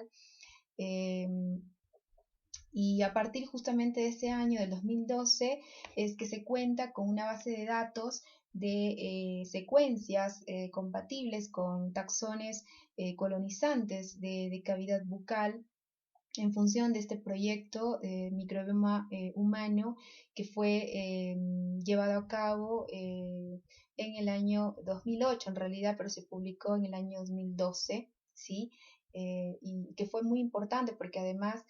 Y a partir justamente de ese año, del 2012, es que se cuenta con una base de datos de secuencias compatibles con taxones colonizantes de cavidad bucal en función de este proyecto microbioma humano que fue llevado a cabo en el año 2008 en realidad, pero se publicó en el año 2012, ¿sí? Y que fue muy importante porque además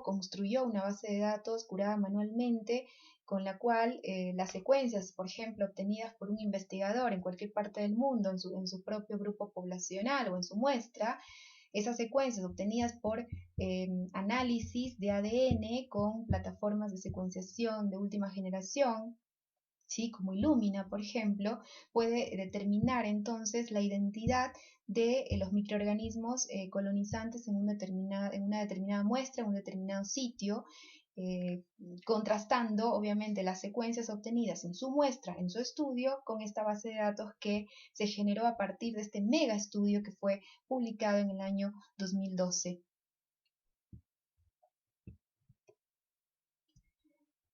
construyó una base de datos curada manualmente con la cual las secuencias, por ejemplo, obtenidas por un investigador en cualquier parte del mundo, en su propio grupo poblacional o en su muestra, esas secuencias obtenidas por análisis de ADN con plataformas de secuenciación de última generación, ¿sí? Como Illumina, por ejemplo, puede determinar entonces la identidad de los microorganismos colonizantes en una determinada muestra, en un determinado sitio, eh, contrastando obviamente las secuencias obtenidas en su muestra, en su estudio, con esta base de datos que se generó a partir de este mega estudio que fue publicado en el año 2012.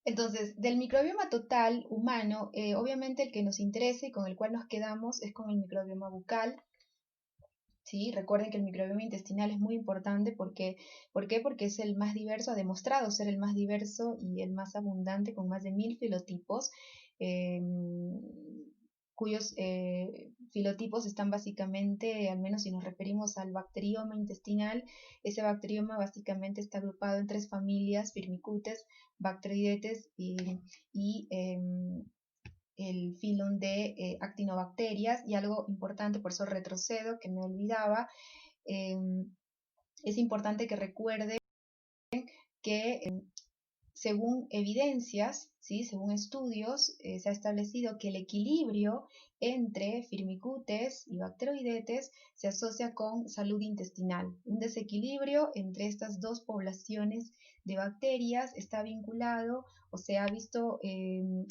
Entonces, del microbioma total humano, obviamente el que nos interesa y con el cual nos quedamos es con el microbioma bucal. ¿Sí? Recuerden que el microbioma intestinal es muy importante porque, ¿por qué? Porque es el más diverso, ha demostrado ser el más diverso y el más abundante con más de 1000 filotipos, cuyos filotipos están básicamente, al menos si nos referimos al bacterioma intestinal, ese bacterioma básicamente está agrupado en 3 familias: Firmicutes, Bacteroidetes y el filum de actinobacterias. Y algo importante, por eso retrocedo, que me olvidaba, es importante que recuerden que según evidencias, ¿sí? Según estudios, se ha establecido que el equilibrio entre firmicutes y bacteroidetes se asocia con salud intestinal. Un desequilibrio entre estas dos poblaciones de bacterias está vinculado o se ha visto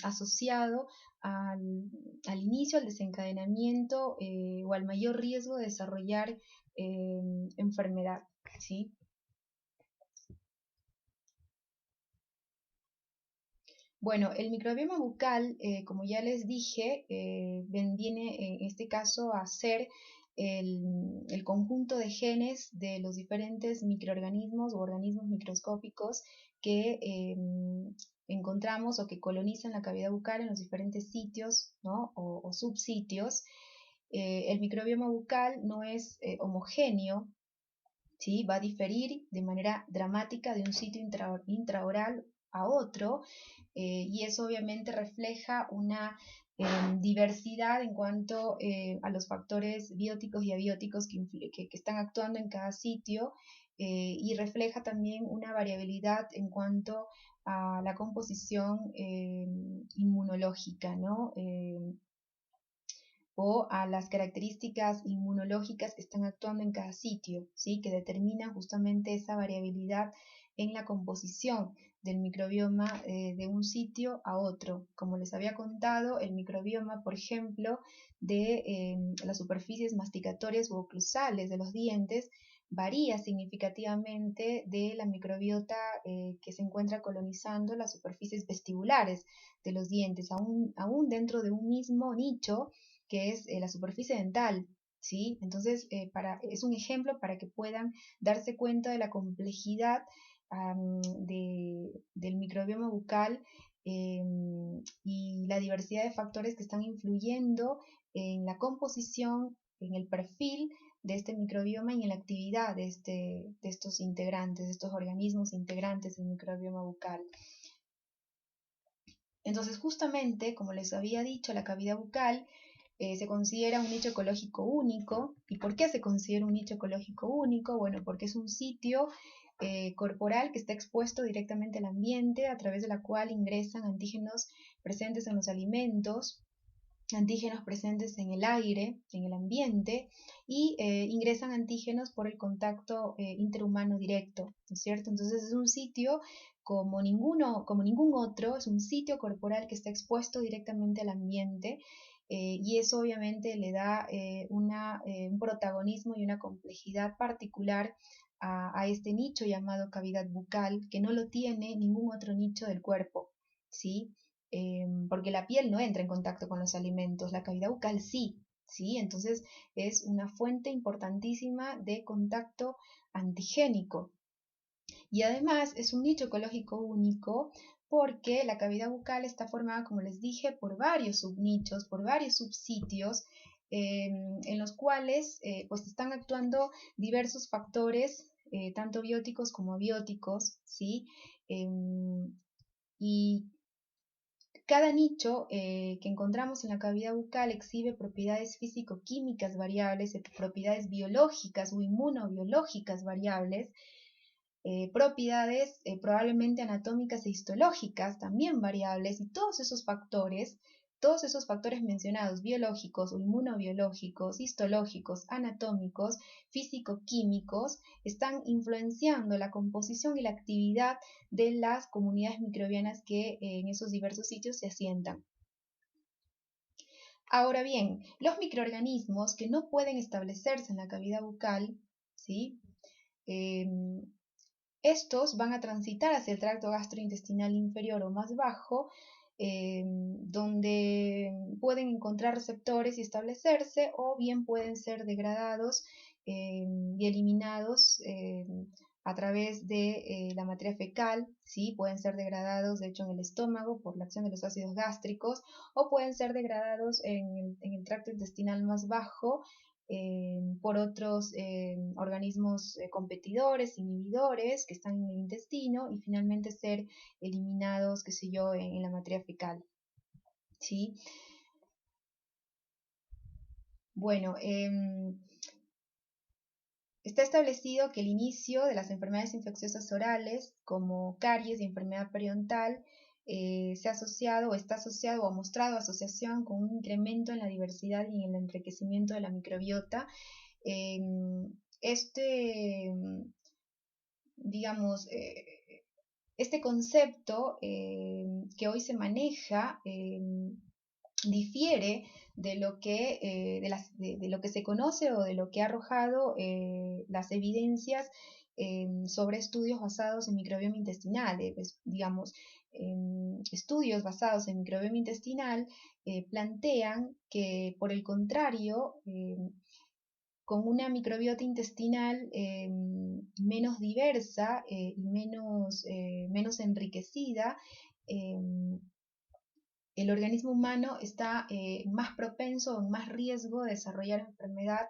asociado al inicio, al desencadenamiento o al mayor riesgo de desarrollar enfermedad, ¿sí? Bueno, el microbioma bucal, como ya les dije, viene en este caso a ser el conjunto de genes de los diferentes microorganismos o organismos microscópicos que encontramos o que colonizan la cavidad bucal en los diferentes sitios, ¿no? o subsitios. El microbioma bucal no es homogéneo, ¿sí? Va a diferir de manera dramática de un sitio intraoral a otro, y eso obviamente refleja una diversidad en cuanto a los factores bióticos y abióticos que están actuando en cada sitio, y refleja también una variabilidad en cuanto a la composición inmunológica, ¿no? O a las características inmunológicas que están actuando en cada sitio, ¿sí? Que determinan justamente esa variabilidad en la composición del microbioma de un sitio a otro. Como les había contado, el microbioma, por ejemplo, de las superficies masticatorias u oclusales de los dientes varía significativamente de la microbiota que se encuentra colonizando las superficies vestibulares de los dientes, aún dentro de un mismo nicho que es la superficie dental, ¿sí? Entonces, es un ejemplo para que puedan darse cuenta de la complejidad del microbioma bucal, y la diversidad de factores que están influyendo en la composición, en el perfil de este microbioma y en la actividad de estos integrantes, de estos organismos integrantes del microbioma bucal. Entonces, justamente, como les había dicho, la cavidad bucal se considera un nicho ecológico único. ¿Y por qué se considera un nicho ecológico único? Bueno, porque es un sitio corporal que está expuesto directamente al ambiente, a través de la cual ingresan antígenos presentes en los alimentos, antígenos presentes en el aire, en el ambiente, y ingresan antígenos por el contacto interhumano directo, ¿no es cierto? Entonces es un sitio como ningún otro, es un sitio corporal que está expuesto directamente al ambiente, y eso obviamente le da un protagonismo y una complejidad particular a este nicho llamado cavidad bucal, que no lo tiene ningún otro nicho del cuerpo, ¿sí? Porque la piel no entra en contacto con los alimentos, la cavidad bucal sí, ¿sí? Entonces es una fuente importantísima de contacto antigénico. Y además es un nicho ecológico único porque la cavidad bucal está formada, como les dije, por varios subnichos, por varios subsitios, en los cuales pues están actuando diversos factores, tanto bióticos como abióticos, ¿sí? Y cada nicho que encontramos en la cavidad bucal exhibe propiedades físico-químicas variables, propiedades biológicas o inmunobiológicas variables, propiedades probablemente anatómicas e histológicas también variables, y todos esos factores mencionados, biológicos o inmunobiológicos, histológicos, anatómicos, físico-químicos, están influenciando la composición y la actividad de las comunidades microbianas que en esos diversos sitios se asientan. Ahora bien, los microorganismos que no pueden establecerse en la cavidad bucal, ¿sí? Estos van a transitar hacia el tracto gastrointestinal inferior o más bajo, donde pueden encontrar receptores y establecerse, o bien pueden ser degradados y eliminados a través de la materia fecal, ¿sí? Pueden ser degradados de hecho en el estómago por la acción de los ácidos gástricos, o pueden ser degradados en el tracto intestinal más bajo por otros organismos competidores, inhibidores que están en el intestino, y finalmente ser eliminados, qué sé yo, en la materia fecal, ¿sí? Bueno, está establecido que el inicio de las enfermedades infecciosas orales, como caries y enfermedad periodontal, se ha asociado o está asociado o ha mostrado asociación con un incremento en la diversidad y en el enriquecimiento de la microbiota. Este, digamos, este concepto que hoy se maneja difiere de lo que, de lo que se conoce o de lo que ha arrojado las evidencias sobre estudios basados en microbioma intestinal. Pues, digamos, estudios basados en microbioma intestinal plantean que, por el contrario, con una microbiota intestinal menos diversa y menos enriquecida, el organismo humano está más propenso o en más riesgo de desarrollar enfermedad,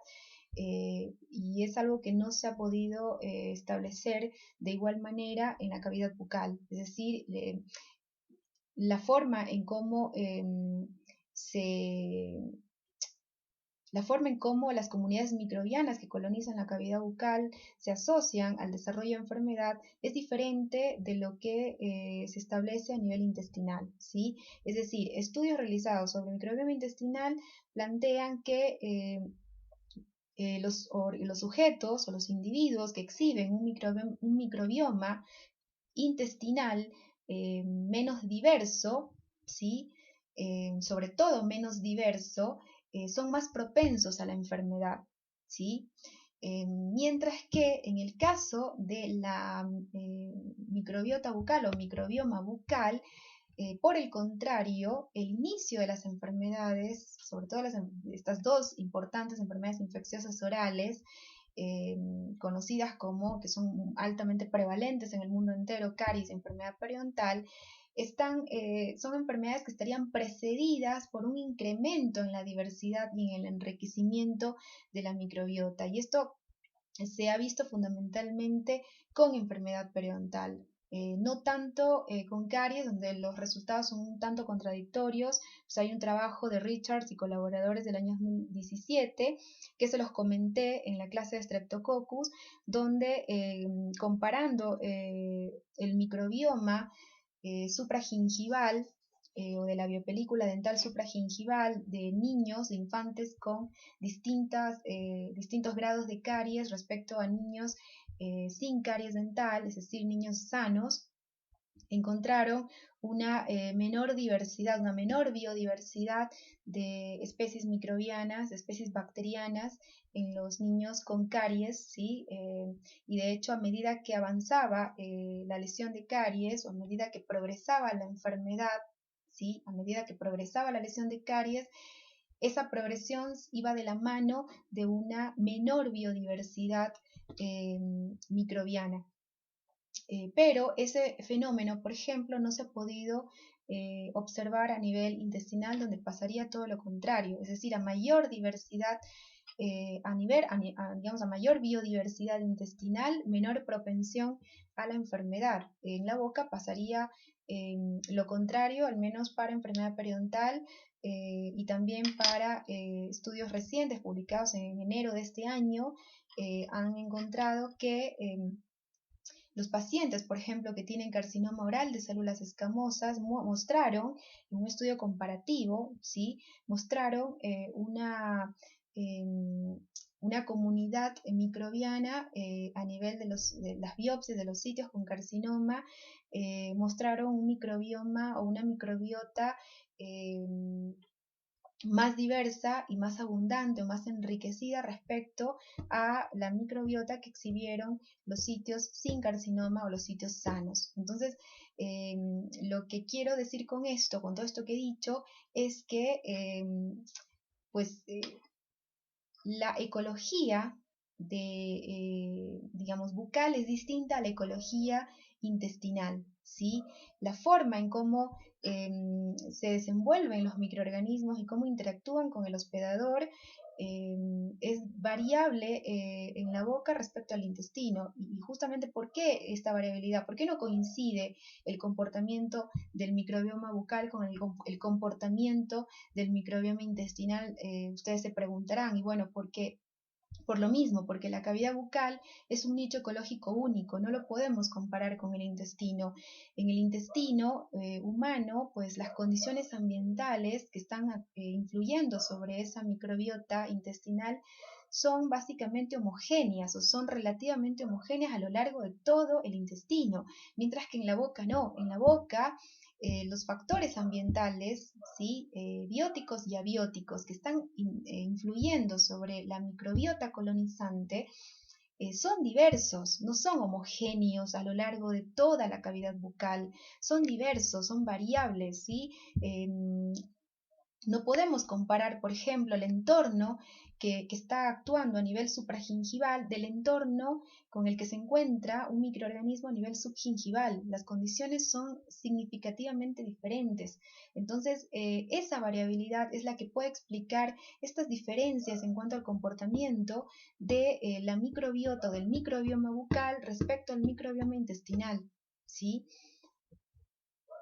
y es algo que no se ha podido establecer de igual manera en la cavidad bucal. Es decir, la forma en cómo la forma en cómo las comunidades microbianas que colonizan la cavidad bucal se asocian al desarrollo de enfermedad es diferente de lo que se establece a nivel intestinal, ¿sí? Es decir, estudios realizados sobre microbioma intestinal plantean que los sujetos o los individuos que exhiben un microbioma intestinal menos diverso, ¿sí? Sobre todo menos diverso, son más propensos a la enfermedad, ¿sí? Mientras que en el caso de la microbiota bucal o microbioma bucal, por el contrario, el inicio de las enfermedades, sobre todo estas dos importantes enfermedades infecciosas orales, conocidas como, que son altamente prevalentes en el mundo entero, caries y enfermedad periodontal, son enfermedades que estarían precedidas por un incremento en la diversidad y en el enriquecimiento de la microbiota. Y esto se ha visto fundamentalmente con enfermedad periodontal. No tanto con caries, donde los resultados son un tanto contradictorios. Pues hay un trabajo de Richards y colaboradores del año 2017 que se los comenté en la clase de Streptococcus, donde comparando el microbioma supragingival o de la biopelícula dental supragingival de niños, de infantes con distintos grados de caries respecto a niños sin caries dental, es decir, niños sanos, encontraron una menor diversidad, una menor biodiversidad de especies microbianas, de especies bacterianas en los niños con caries, ¿sí? Y de hecho, a medida que avanzaba la lesión de caries, o a medida que progresaba la enfermedad, ¿sí? A medida que progresaba la lesión de caries, esa progresión iba de la mano de una menor biodiversidad microbiana. Pero ese fenómeno, por ejemplo, no se ha podido observar a nivel intestinal, donde pasaría todo lo contrario, es decir, a mayor diversidad, digamos, a mayor biodiversidad intestinal, menor propensión a la enfermedad. En la boca pasaría lo contrario, al menos para enfermedad periodontal, y también para estudios recientes publicados en enero de este año, han encontrado que los pacientes, por ejemplo, que tienen carcinoma oral de células escamosas, mostraron, en un estudio comparativo, ¿sí? Mostraron una comunidad microbiana a nivel de las biopsias de los sitios con carcinoma, mostraron un microbioma o una microbiota más diversa y más abundante o más enriquecida respecto a la microbiota que exhibieron los sitios sin carcinoma o los sitios sanos. Entonces, lo que quiero decir con esto, con todo esto que he dicho, es que pues la ecología digamos, bucal es distinta a la ecología intestinal, ¿sí? La forma en cómo se desenvuelven los microorganismos y cómo interactúan con el hospedador es variable en la boca respecto al intestino. Y justamente, ¿por qué esta variabilidad? ¿Por qué no coincide el comportamiento del microbioma bucal con el comportamiento del microbioma intestinal? Ustedes se preguntarán, y bueno, ¿por qué? Por lo mismo, porque la cavidad bucal es un nicho ecológico único, no lo podemos comparar con el intestino. En el intestino humano, pues las condiciones ambientales que están influyendo sobre esa microbiota intestinal son básicamente homogéneas o son relativamente homogéneas a lo largo de todo el intestino, mientras que en la boca no. En la boca los factores ambientales, ¿sí? Bióticos y abióticos que están influyendo sobre la microbiota colonizante son diversos, no son homogéneos a lo largo de toda la cavidad bucal, son diversos, son variables, ¿sí? No podemos comparar, por ejemplo, el entorno que está actuando a nivel supragingival del entorno con el que se encuentra un microorganismo a nivel subgingival. Las condiciones son significativamente diferentes. Entonces, esa variabilidad es la que puede explicar estas diferencias en cuanto al comportamiento de la microbiota o del microbioma bucal respecto al microbioma intestinal, ¿sí?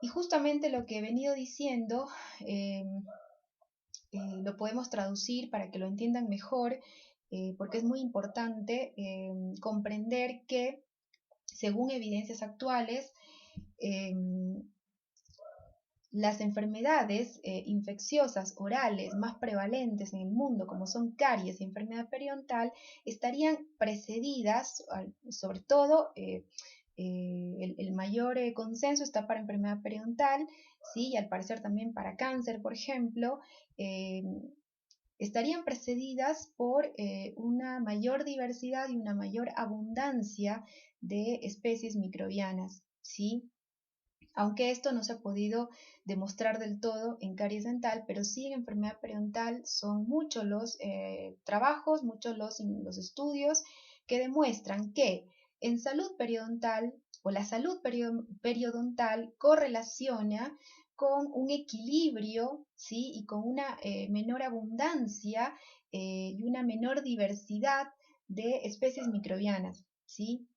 Y justamente lo que he venido diciendo lo podemos traducir para que lo entiendan mejor, porque es muy importante comprender que, según evidencias actuales, eh, las enfermedades infecciosas orales más prevalentes en el mundo, como son caries y enfermedad periodontal, estarían precedidas, sobre todo, el mayor consenso está para enfermedad periodontal, ¿sí? Y al parecer también para cáncer, por ejemplo, eh, estarían precedidas por una mayor diversidad y una mayor abundancia de especies microbianas, ¿sí? Aunque esto no se ha podido demostrar del todo en caries dental, pero sí en enfermedad periodontal son muchos los trabajos, muchos los estudios que demuestran que en salud periodontal o la salud periodontal correlaciona con un equilibrio, ¿sí? Y con una menor abundancia y una menor diversidad de especies microbianas, ¿sí?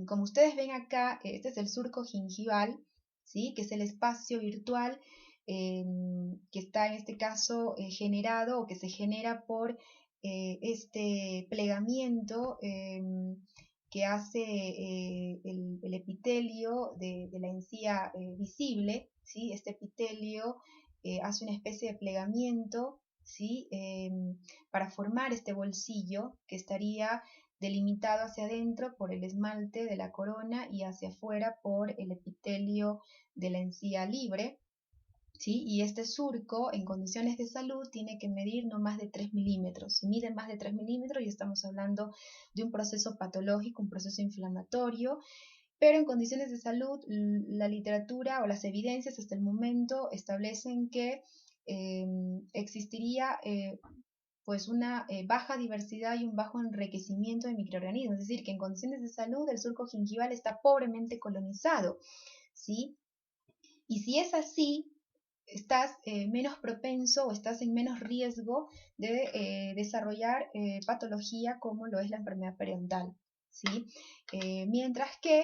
Como ustedes ven acá, este es el surco gingival, ¿sí? Que es el espacio virtual que está en este caso generado o que se genera por este plegamiento que hace el epitelio de la encía visible, ¿sí? Este epitelio hace una especie de plegamiento, ¿sí? Para formar este bolsillo que estaría delimitado hacia adentro por el esmalte de la corona y hacia afuera por el epitelio de la encía libre, ¿sí? Y este surco en condiciones de salud tiene que medir no más de 3 milímetros. Si mide más de 3 milímetros ya estamos hablando de un proceso patológico, un proceso inflamatorio, pero en condiciones de salud la literatura o las evidencias hasta el momento establecen que existiría pues una baja diversidad y un bajo enriquecimiento de microorganismos, es decir, que en condiciones de salud el surco gingival está pobremente colonizado, ¿sí? Y si es así, estás menos propenso o estás en menos riesgo de desarrollar patología como lo es la enfermedad periodontal, ¿sí? Mientras que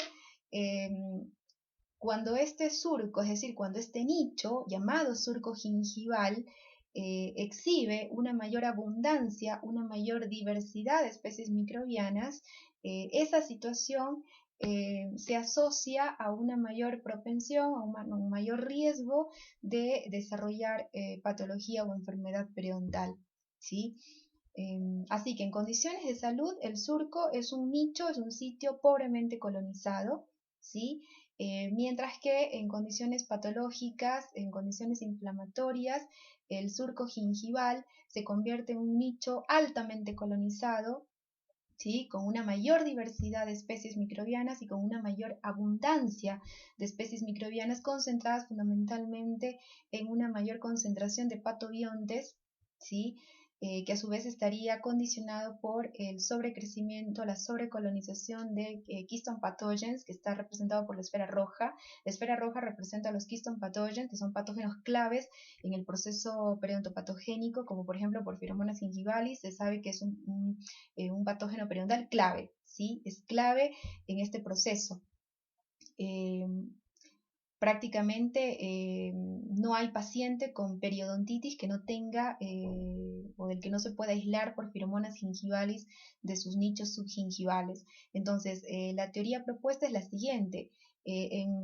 cuando este surco, es decir, cuando este nicho llamado surco gingival exhibe una mayor abundancia, una mayor diversidad de especies microbianas, esa situación se asocia a una mayor propensión, a un mayor riesgo de desarrollar patología o enfermedad periodontal, ¿sí? Así que en condiciones de salud el surco es un nicho, es un sitio pobremente colonizado, ¿sí? Mientras que en condiciones patológicas, en condiciones inflamatorias, el surco gingival se convierte en un nicho altamente colonizado, ¿sí? Con una mayor diversidad de especies microbianas y con una mayor abundancia de especies microbianas concentradas fundamentalmente en una mayor concentración de patobiontes, ¿sí? que a su vez estaría condicionado por el sobrecrecimiento, la sobrecolonización de keystone pathogens, que está representado por la esfera roja. La esfera roja representa a los keystone pathogens, que son patógenos claves en el proceso periodontopatogénico, como por ejemplo Porphyromonas gingivalis. Se sabe que es un patógeno periodontal clave, ¿sí? Es clave en este proceso. Prácticamente no hay paciente con periodontitis que no tenga o del que no se pueda aislar Porphyromonas gingivalis de sus nichos subgingivales. Entonces, la teoría propuesta es la siguiente.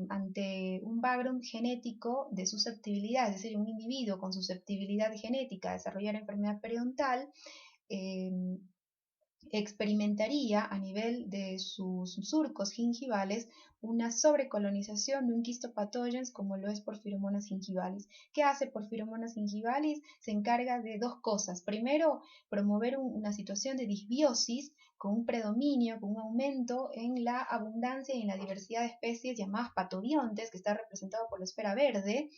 Ante un background genético de susceptibilidad, es decir, un individuo con susceptibilidad genética a desarrollar enfermedad periodontal, experimentaría a nivel de sus surcos gingivales una sobrecolonización de un quistopathogens como lo es Porphyromonas gingivalis. ¿Qué hace Porphyromonas gingivalis? Se encarga de dos cosas. Primero, promover una situación de disbiosis con un predominio, con un aumento en la abundancia y en la diversidad de especies llamadas patobiontes, que está representado por la esfera verde,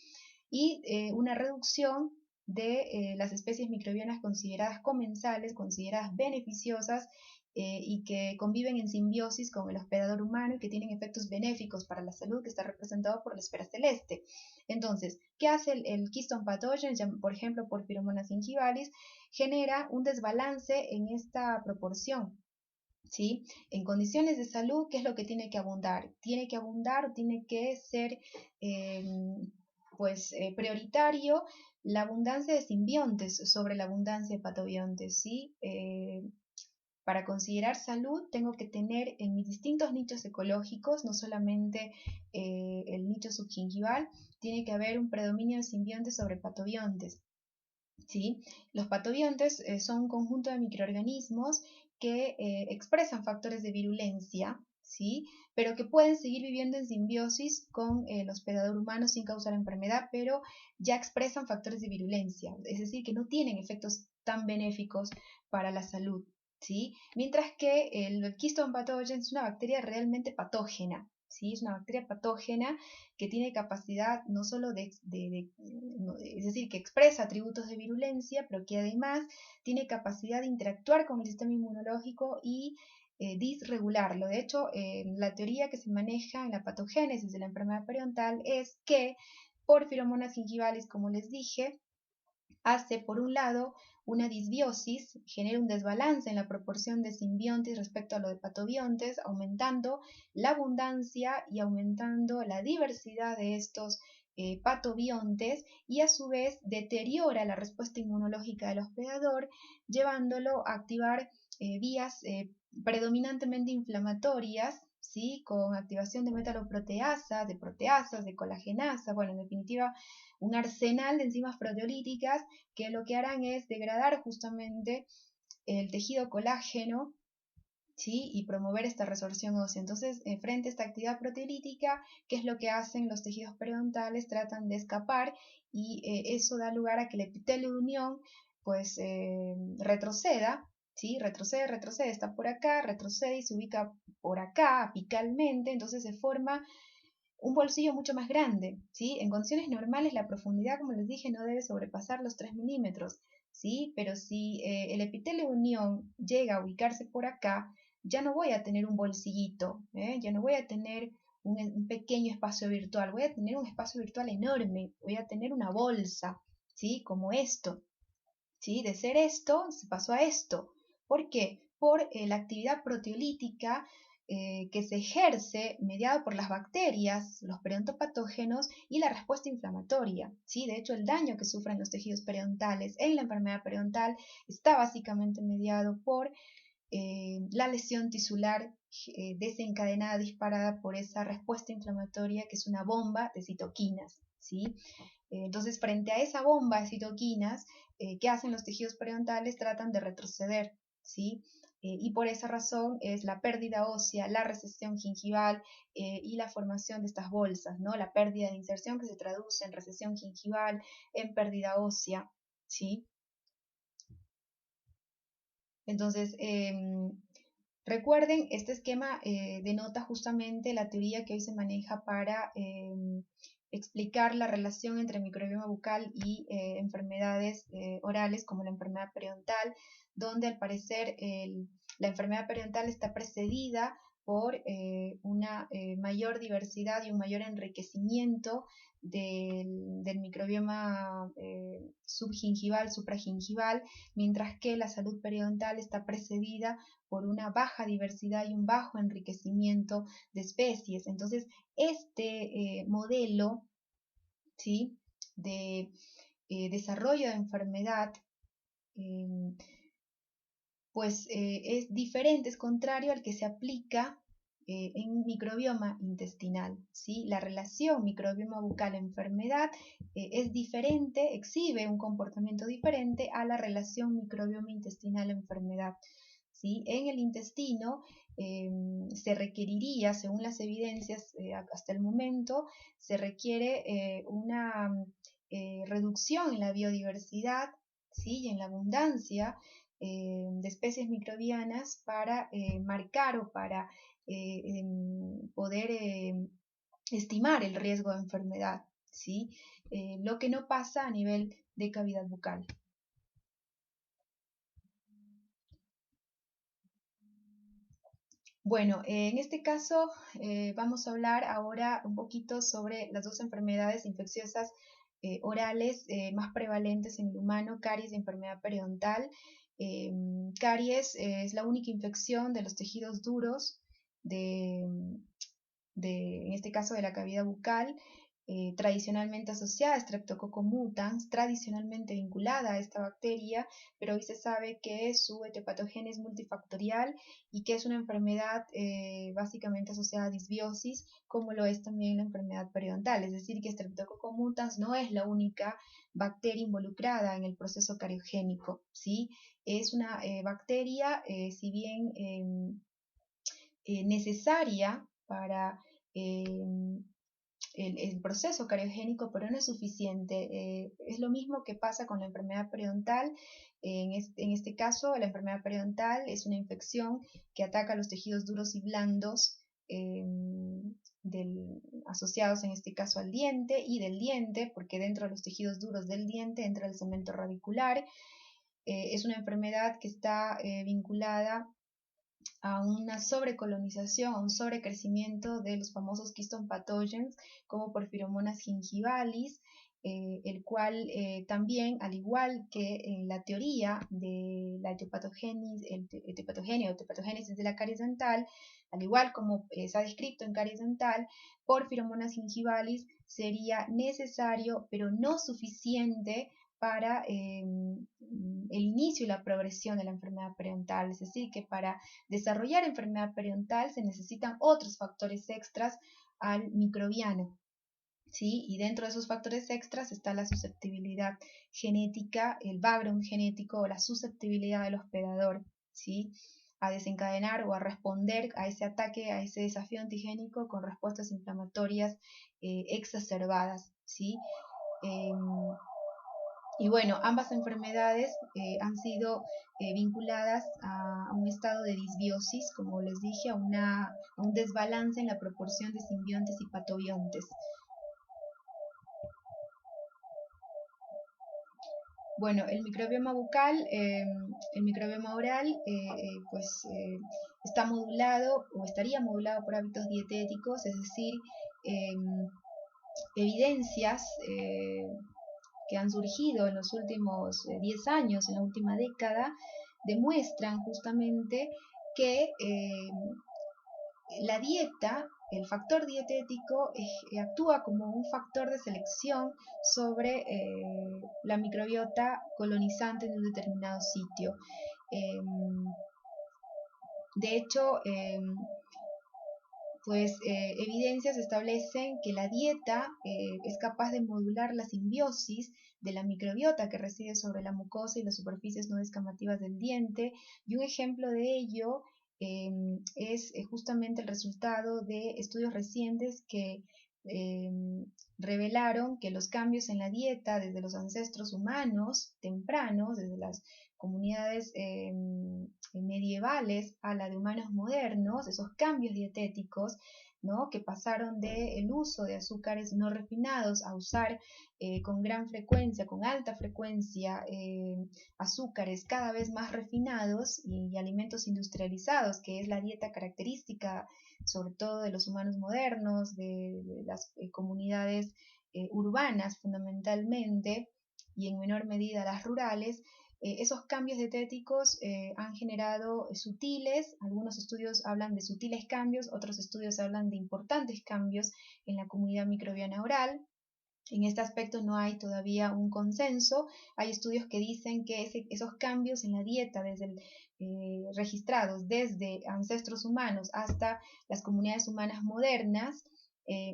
y una reducción de las especies microbianas consideradas comensales, consideradas beneficiosas y que conviven en simbiosis con el hospedador humano y que tienen efectos benéficos para la salud, que está representado por la esfera celeste. Entonces, ¿qué hace el keystone pathogen? Por ejemplo, Porphyromonas gingivalis, genera un desbalance en esta proporción. ¿Sí? En condiciones de salud, ¿qué es lo que tiene que abundar? Tiene que abundar, tiene que ser prioritario la abundancia de simbiontes sobre la abundancia de patobiontes, ¿sí? Para considerar salud tengo que tener en mis distintos nichos ecológicos, no solamente el nicho subgingival, tiene que haber un predominio de simbiontes sobre patobiontes. ¿Sí? Los patobiontes son un conjunto de microorganismos que expresan factores de virulencia, ¿sí? Pero que pueden seguir viviendo en simbiosis con el hospedador humano sin causar enfermedad, pero ya expresan factores de virulencia, es decir, que no tienen efectos tan benéficos para la salud, ¿sí? Mientras que el Keystone Pathogen es una bacteria realmente patógena, ¿sí? Es una bacteria patógena que tiene capacidad no solo es decir, que expresa atributos de virulencia, pero que además tiene capacidad de interactuar con el sistema inmunológico y disregularlo. De hecho, la teoría que se maneja en la patogénesis de la enfermedad periodontal es que Porphyromonas gingivalis, como les dije, hace por un lado una disbiosis, genera un desbalance en la proporción de simbiontes respecto a lo de patobiontes, aumentando la abundancia y aumentando la diversidad de estos patobiontes, y a su vez deteriora la respuesta inmunológica del hospedador, llevándolo a activar vías predominantemente inflamatorias, ¿sí? Con activación de metaloproteasas, de proteasas, de colagenasa, bueno, en definitiva, un arsenal de enzimas proteolíticas que lo que harán es degradar justamente el tejido colágeno, ¿sí? Y promover esta resorción ósea. Entonces, frente a esta actividad proteolítica, ¿qué es lo que hacen los tejidos periodontales? Tratan de escapar y eso da lugar a que el epitelio de unión pues retroceda, ¿sí? Retrocede, está por acá, retrocede y se ubica por acá apicalmente, entonces se forma un bolsillo mucho más grande, ¿sí? En condiciones normales la profundidad, como les dije, no debe sobrepasar los 3 milímetros, ¿sí? Pero si el epitelio de unión llega a ubicarse por acá, ya no voy a tener un bolsillito, ya no voy a tener un pequeño espacio virtual, voy a tener un espacio virtual enorme, voy a tener una bolsa, ¿sí? Como esto, ¿sí? De ser esto, se pasó a esto. ¿Por qué? Por la actividad proteolítica que se ejerce mediado por las bacterias, los periodontopatógenos y la respuesta inflamatoria, ¿sí? De hecho, el daño que sufren los tejidos periodontales en la enfermedad periodontal está básicamente mediado por la lesión tisular desencadenada, disparada por esa respuesta inflamatoria que es una bomba de citoquinas, ¿sí? Entonces, frente a esa bomba de citoquinas, ¿qué hacen los tejidos periodontales? Tratan de retroceder, ¿sí? Y por esa razón es la pérdida ósea, la recesión gingival y la formación de estas bolsas, ¿no? La pérdida de inserción que se traduce en recesión gingival, en pérdida ósea, ¿sí? Entonces, recuerden, este esquema denota justamente la teoría que hoy se maneja para explicar la relación entre microbioma bucal y enfermedades orales como la enfermedad periodontal, donde al parecer la enfermedad periodontal está precedida por una mayor diversidad y un mayor enriquecimiento del microbioma subgingival, supragingival, mientras que la salud periodontal está precedida por una baja diversidad y un bajo enriquecimiento de especies. Entonces, este modelo, ¿sí?, de desarrollo de enfermedad pues es diferente, es contrario al que se aplica en microbioma intestinal, ¿sí? La relación microbioma bucal-enfermedad es diferente, exhibe un comportamiento diferente a la relación microbioma intestinal-enfermedad, ¿sí? En el intestino se requeriría, según las evidencias hasta el momento, se requiere una reducción en la biodiversidad, ¿sí?, y en la abundancia de especies microbianas para marcar o para poder estimar el riesgo de enfermedad, ¿sí? Lo que no pasa a nivel de cavidad bucal. Bueno, en este caso vamos a hablar ahora un poquito sobre las dos enfermedades infecciosas orales más prevalentes en el humano, caries y enfermedad periodontal. Caries es la única infección de los tejidos duros en este caso de la cavidad bucal, tradicionalmente asociada a Streptococcus mutans, tradicionalmente vinculada a esta bacteria, pero hoy se sabe que su etepatogenia es multifactorial y que es una enfermedad básicamente asociada a disbiosis, como lo es también la enfermedad periodontal, es decir, que Streptococcus mutans no es la única bacteria involucrada en el proceso cariogénico, ¿sí? Es una bacteria, si bien necesaria para el proceso cariogénico, pero no es suficiente. Es lo mismo que pasa con la enfermedad periodontal. En este caso, la enfermedad periodontal es una infección que ataca los tejidos duros y blandos asociados en este caso al diente y del diente, porque dentro de los tejidos duros del diente entra el cemento radicular. Es una enfermedad que está vinculada a una sobrecolonización, a un sobrecrecimiento de los famosos keystone pathogens como Porphyromonas gingivalis, el cual también, al igual que en la teoría de la etepatogénesis de la caries dental, al igual como se ha descrito en caries dental, Porphyromonas gingivalis sería necesario, pero no suficiente para el inicio y la progresión de la enfermedad periodontal, es decir, que para desarrollar enfermedad periodontal se necesitan otros factores extras al microbiano, ¿sí? Y dentro de esos factores extras está la susceptibilidad genética, el background genético o la susceptibilidad del hospedador, ¿sí?, a desencadenar o a responder a ese ataque, a ese desafío antigénico con respuestas inflamatorias exacerbadas, ¿sí? Y bueno, ambas enfermedades han sido vinculadas a un estado de disbiosis, como les dije, a un desbalance en la proporción de simbiontes y patobiontes. Bueno, el microbioma bucal, el microbioma oral, está modulado o estaría modulado por hábitos dietéticos, es decir, evidencias que han surgido en los últimos 10 años, en la última década, demuestran justamente que la dieta, el factor dietético, actúa como un factor de selección sobre la microbiota colonizante en un determinado sitio. De hecho, evidencias establecen que la dieta es capaz de modular la simbiosis de la microbiota que reside sobre la mucosa y las superficies no descamativas del diente, y un ejemplo de ello es justamente el resultado de estudios recientes que revelaron que los cambios en la dieta desde los ancestros humanos tempranos, desde las comunidades medievales a la de humanos modernos, esos cambios dietéticos, ¿no? Que pasaron del uso de azúcares no refinados a usar con gran frecuencia, con alta frecuencia, azúcares cada vez más refinados y alimentos industrializados, que es la dieta característica sobre todo de los humanos modernos, de las comunidades urbanas fundamentalmente, y en menor medida las rurales. Esos cambios dietéticos han generado sutiles, algunos estudios hablan de sutiles cambios, otros estudios hablan de importantes cambios en la comunidad microbiana oral. En este aspecto no hay todavía un consenso. Hay estudios que dicen que esos cambios en la dieta registrados desde ancestros humanos hasta las comunidades humanas modernas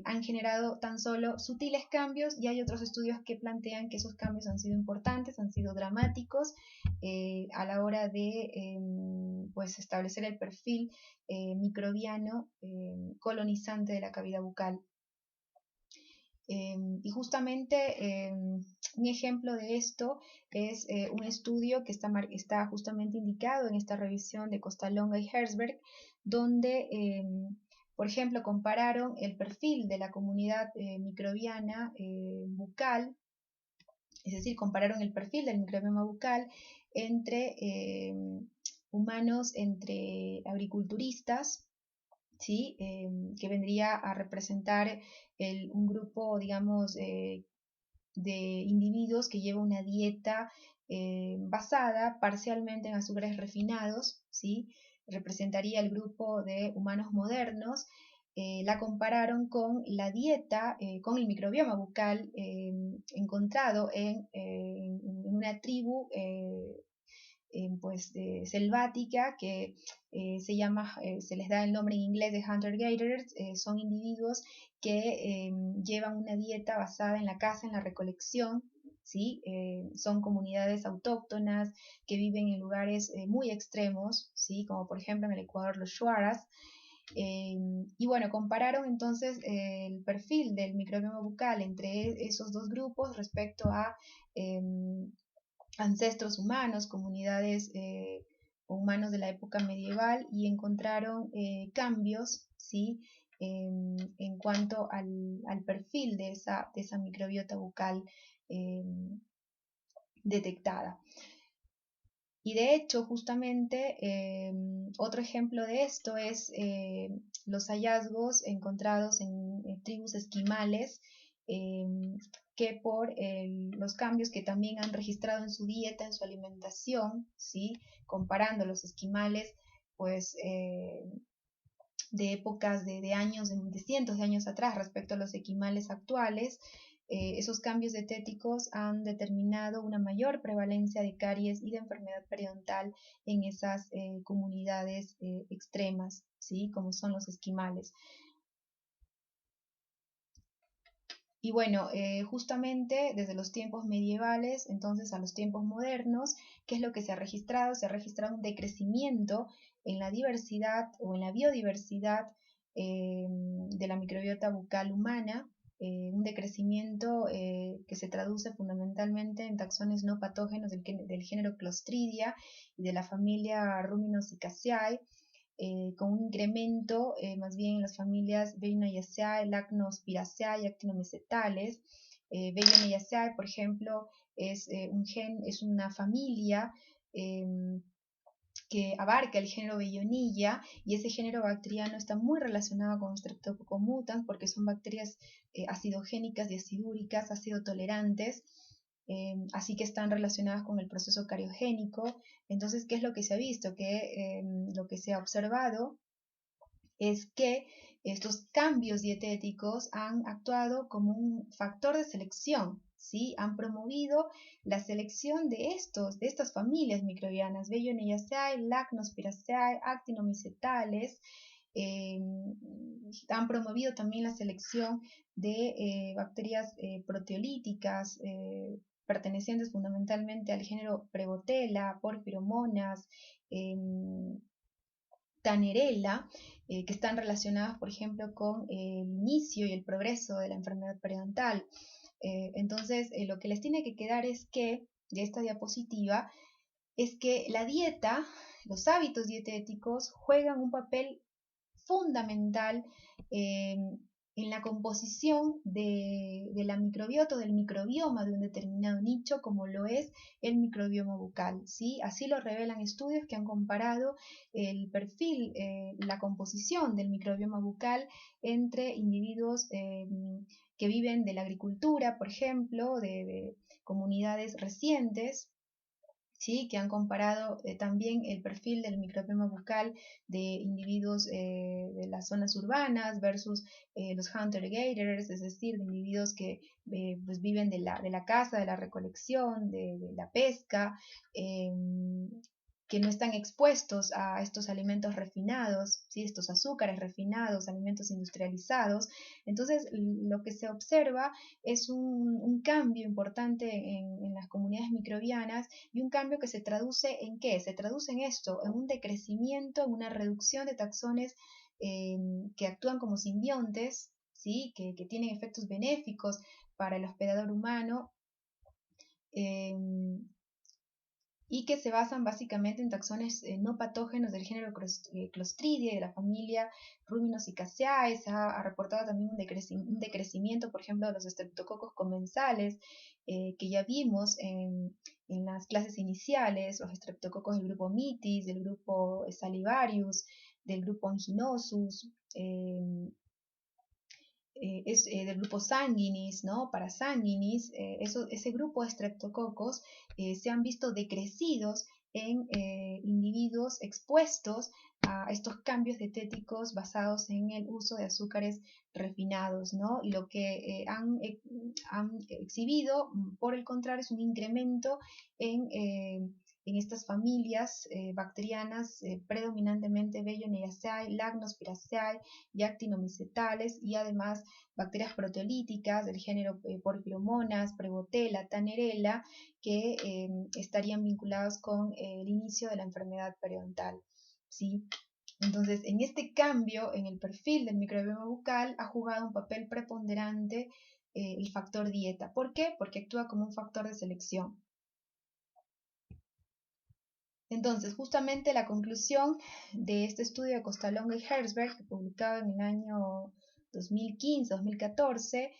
han generado tan solo sutiles cambios, y hay otros estudios que plantean que esos cambios han sido importantes, han sido dramáticos a la hora de pues establecer el perfil microbiano colonizante de la cavidad bucal. Y justamente un ejemplo de esto es un estudio que está justamente indicado en esta revisión de Costalonga y Herzberg, donde por ejemplo compararon el perfil de la comunidad microbiana bucal, es decir, compararon el perfil del microbioma bucal entre humanos, entre agriculturistas, ¿sí? Que vendría a representar un grupo, digamos, de individuos que lleva una dieta basada parcialmente en azúcares refinados, ¿sí? Representaría el grupo de humanos modernos. La compararon con la dieta, con el microbioma bucal encontrado en una tribu pues, selvática que se llama, se les da el nombre en inglés de hunter-gatherers. Son individuos que llevan una dieta basada en la caza, en la recolección, ¿sí? Son comunidades autóctonas que viven en lugares muy extremos, ¿sí? Como por ejemplo en el Ecuador los Shuaras. Y bueno, compararon entonces el perfil del microbioma bucal entre esos dos grupos respecto a ancestros humanos, comunidades humanos de la época medieval, y encontraron cambios, ¿sí? En cuanto al perfil de esa microbiota bucal detectada. Y de hecho, justamente, otro ejemplo de esto es los hallazgos encontrados en tribus esquimales, que por los cambios que también han registrado en su dieta, en su alimentación, ¿sí? Comparando los esquimales, pues, de épocas de años, de cientos de años atrás respecto a los esquimales actuales, esos cambios dietéticos han determinado una mayor prevalencia de caries y de enfermedad periodontal en esas comunidades extremas, ¿sí? Como son los esquimales. Y bueno, justamente desde los tiempos medievales, entonces a los tiempos modernos, ¿qué es lo que se ha registrado? Se ha registrado un decrecimiento en la diversidad o en la biodiversidad de la microbiota bucal humana, un decrecimiento que se traduce fundamentalmente en taxones no patógenos del género Clostridia y de la familia Ruminosicaceae, con un incremento más bien en las familias Veinoyaceae, Lacnospiraceae y Actinomycetales. Veinoyaceae, por ejemplo, es una familia que abarca el género Bellonilla, y ese género bacteriano está muy relacionado con Streptococcus mutans porque son bacterias acidogénicas y acidúricas, acidotolerantes, así que están relacionadas con el proceso cariogénico. Entonces, ¿qué es lo que se ha visto? Que lo que se ha observado es que estos cambios dietéticos han actuado como un factor de selección, ¿sí? Han promovido la selección de estas familias microbianas, Veilloneiaceae, Lacnospiraceae, Actinomycetales. Han promovido también la selección de bacterias proteolíticas, pertenecientes fundamentalmente al género Prebotella, Porphyromonas, Tannerella, que están relacionadas, por ejemplo, con el inicio y el progreso de la enfermedad periodontal. Entonces, lo que les tiene que quedar es que, de esta diapositiva, es que la dieta, los hábitos dietéticos juegan un papel fundamental en la composición de la microbiota o del microbioma de un determinado nicho, como lo es el microbioma bucal, ¿sí? Así lo revelan estudios que han comparado el perfil, la composición del microbioma bucal entre individuos que viven de la agricultura, por ejemplo, de comunidades recientes, ¿sí? Que han comparado también el perfil del microbioma bucal de individuos de las zonas urbanas versus los hunter-gatherers, es decir, de individuos que pues viven de la caza, de la recolección, de la pesca, que no están expuestos a estos alimentos refinados, ¿sí? Estos azúcares refinados, alimentos industrializados. Entonces, lo que se observa es un cambio importante en las comunidades microbianas, y un cambio que se traduce en ¿qué? Se traduce en esto, en un decrecimiento, en una reducción de taxones que actúan como simbiontes, ¿sí? Que tienen efectos benéficos para el hospedador humano, eh, y que se basan básicamente en taxones no patógenos del género Clostridiae, de la familia Ruminosicaceae. Se ha reportado también un decrecimiento, por ejemplo, de los estreptococos comensales, que ya vimos en las clases iniciales, los estreptococos del grupo Mitis, del grupo Salivarius, del grupo Anginosus, del grupo sanguinis, ¿no? Parasanguinis, ese grupo de estreptococos se han visto decrecidos en individuos expuestos a estos cambios dietéticos basados en el uso de azúcares refinados, ¿no? Y lo que han exhibido, por el contrario, es un incremento en estas familias bacterianas, predominantemente Belloniaceae, Lactospiraceae y Actinomycetales, y además bacterias proteolíticas del género Porphyromonas, Prevotella, Tannerella, que estarían vinculados con el inicio de la enfermedad periodontal, ¿sí? Entonces, en este cambio en el perfil del microbioma bucal ha jugado un papel preponderante el factor dieta. ¿Por qué? Porque actúa como un factor de selección. Entonces, justamente la conclusión de este estudio de Costalonga y Herzberg, publicado en el año 2015-2014,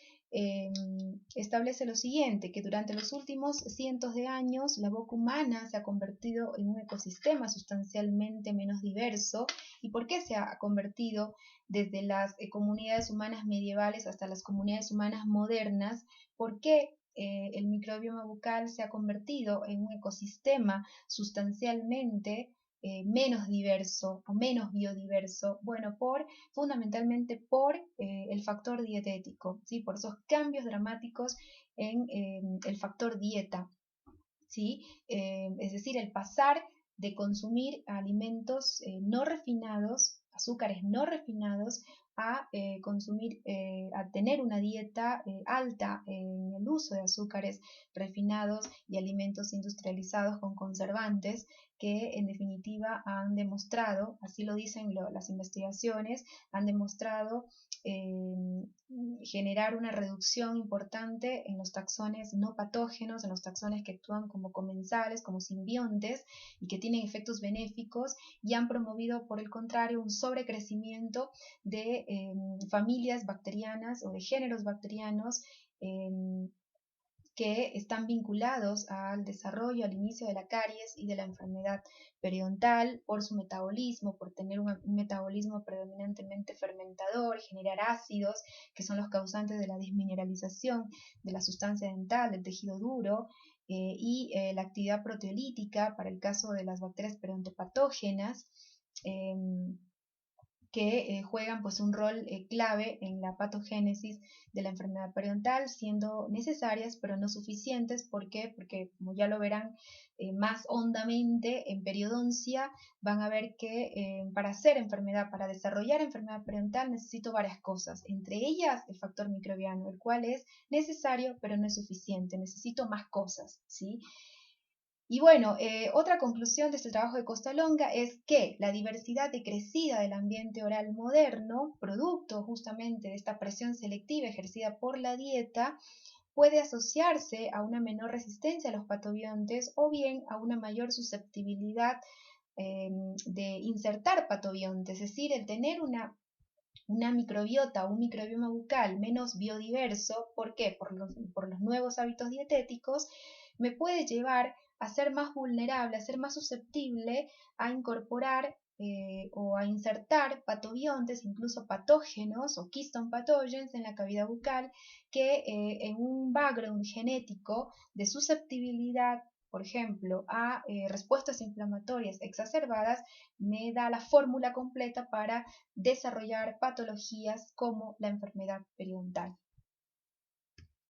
establece lo siguiente: que durante los últimos cientos de años la boca humana se ha convertido en un ecosistema sustancialmente menos diverso. ¿Y por qué se ha convertido desde las comunidades humanas medievales hasta las comunidades humanas modernas? ¿Por qué el microbioma bucal se ha convertido en un ecosistema sustancialmente menos diverso o menos biodiverso? Bueno, fundamentalmente por el factor dietético, ¿sí? Por esos cambios dramáticos en el factor dieta, ¿sí? Es decir, el pasar de consumir alimentos no refinados, azúcares no refinados, a consumir, a tener una dieta alta en el uso de azúcares refinados y alimentos industrializados con conservantes, que en definitiva han demostrado, así lo dicen las investigaciones, han demostrado generar una reducción importante en los taxones no patógenos, en los taxones que actúan como comensales, como simbiontes, y que tienen efectos benéficos, y han promovido, por el contrario, un sobrecrecimiento de familias bacterianas o de géneros bacterianos que están vinculados al desarrollo, al inicio de la caries y de la enfermedad periodontal, por su metabolismo, por tener un metabolismo predominantemente fermentador, generar ácidos que son los causantes de la desmineralización de la sustancia dental, del tejido duro, y la actividad proteolítica para el caso de las bacterias periodontopatógenas, que juegan pues un rol clave en la patogénesis de la enfermedad periodontal, siendo necesarias pero no suficientes. ¿Por qué? Porque, como ya lo verán más hondamente en periodoncia, van a ver que para desarrollar enfermedad periodontal necesito varias cosas, entre ellas el factor microbiano, el cual es necesario pero no es suficiente, necesito más cosas, ¿sí? Y bueno, otra conclusión de este trabajo de Costalonga es que la diversidad decrecida del ambiente oral moderno, producto justamente de esta presión selectiva ejercida por la dieta, puede asociarse a una menor resistencia a los patobiontes o bien a una mayor susceptibilidad de insertar patobiontes, es decir, el tener una microbiota o un microbioma bucal menos biodiverso. ¿Por qué? Por los nuevos hábitos dietéticos, me puede llevar a ser más vulnerable, a ser más susceptible a incorporar o a insertar patobiontes, incluso patógenos o keystone pathogens en la cavidad bucal, que en un background genético de susceptibilidad, por ejemplo, a respuestas inflamatorias exacerbadas, me da la fórmula completa para desarrollar patologías como la enfermedad periodontal.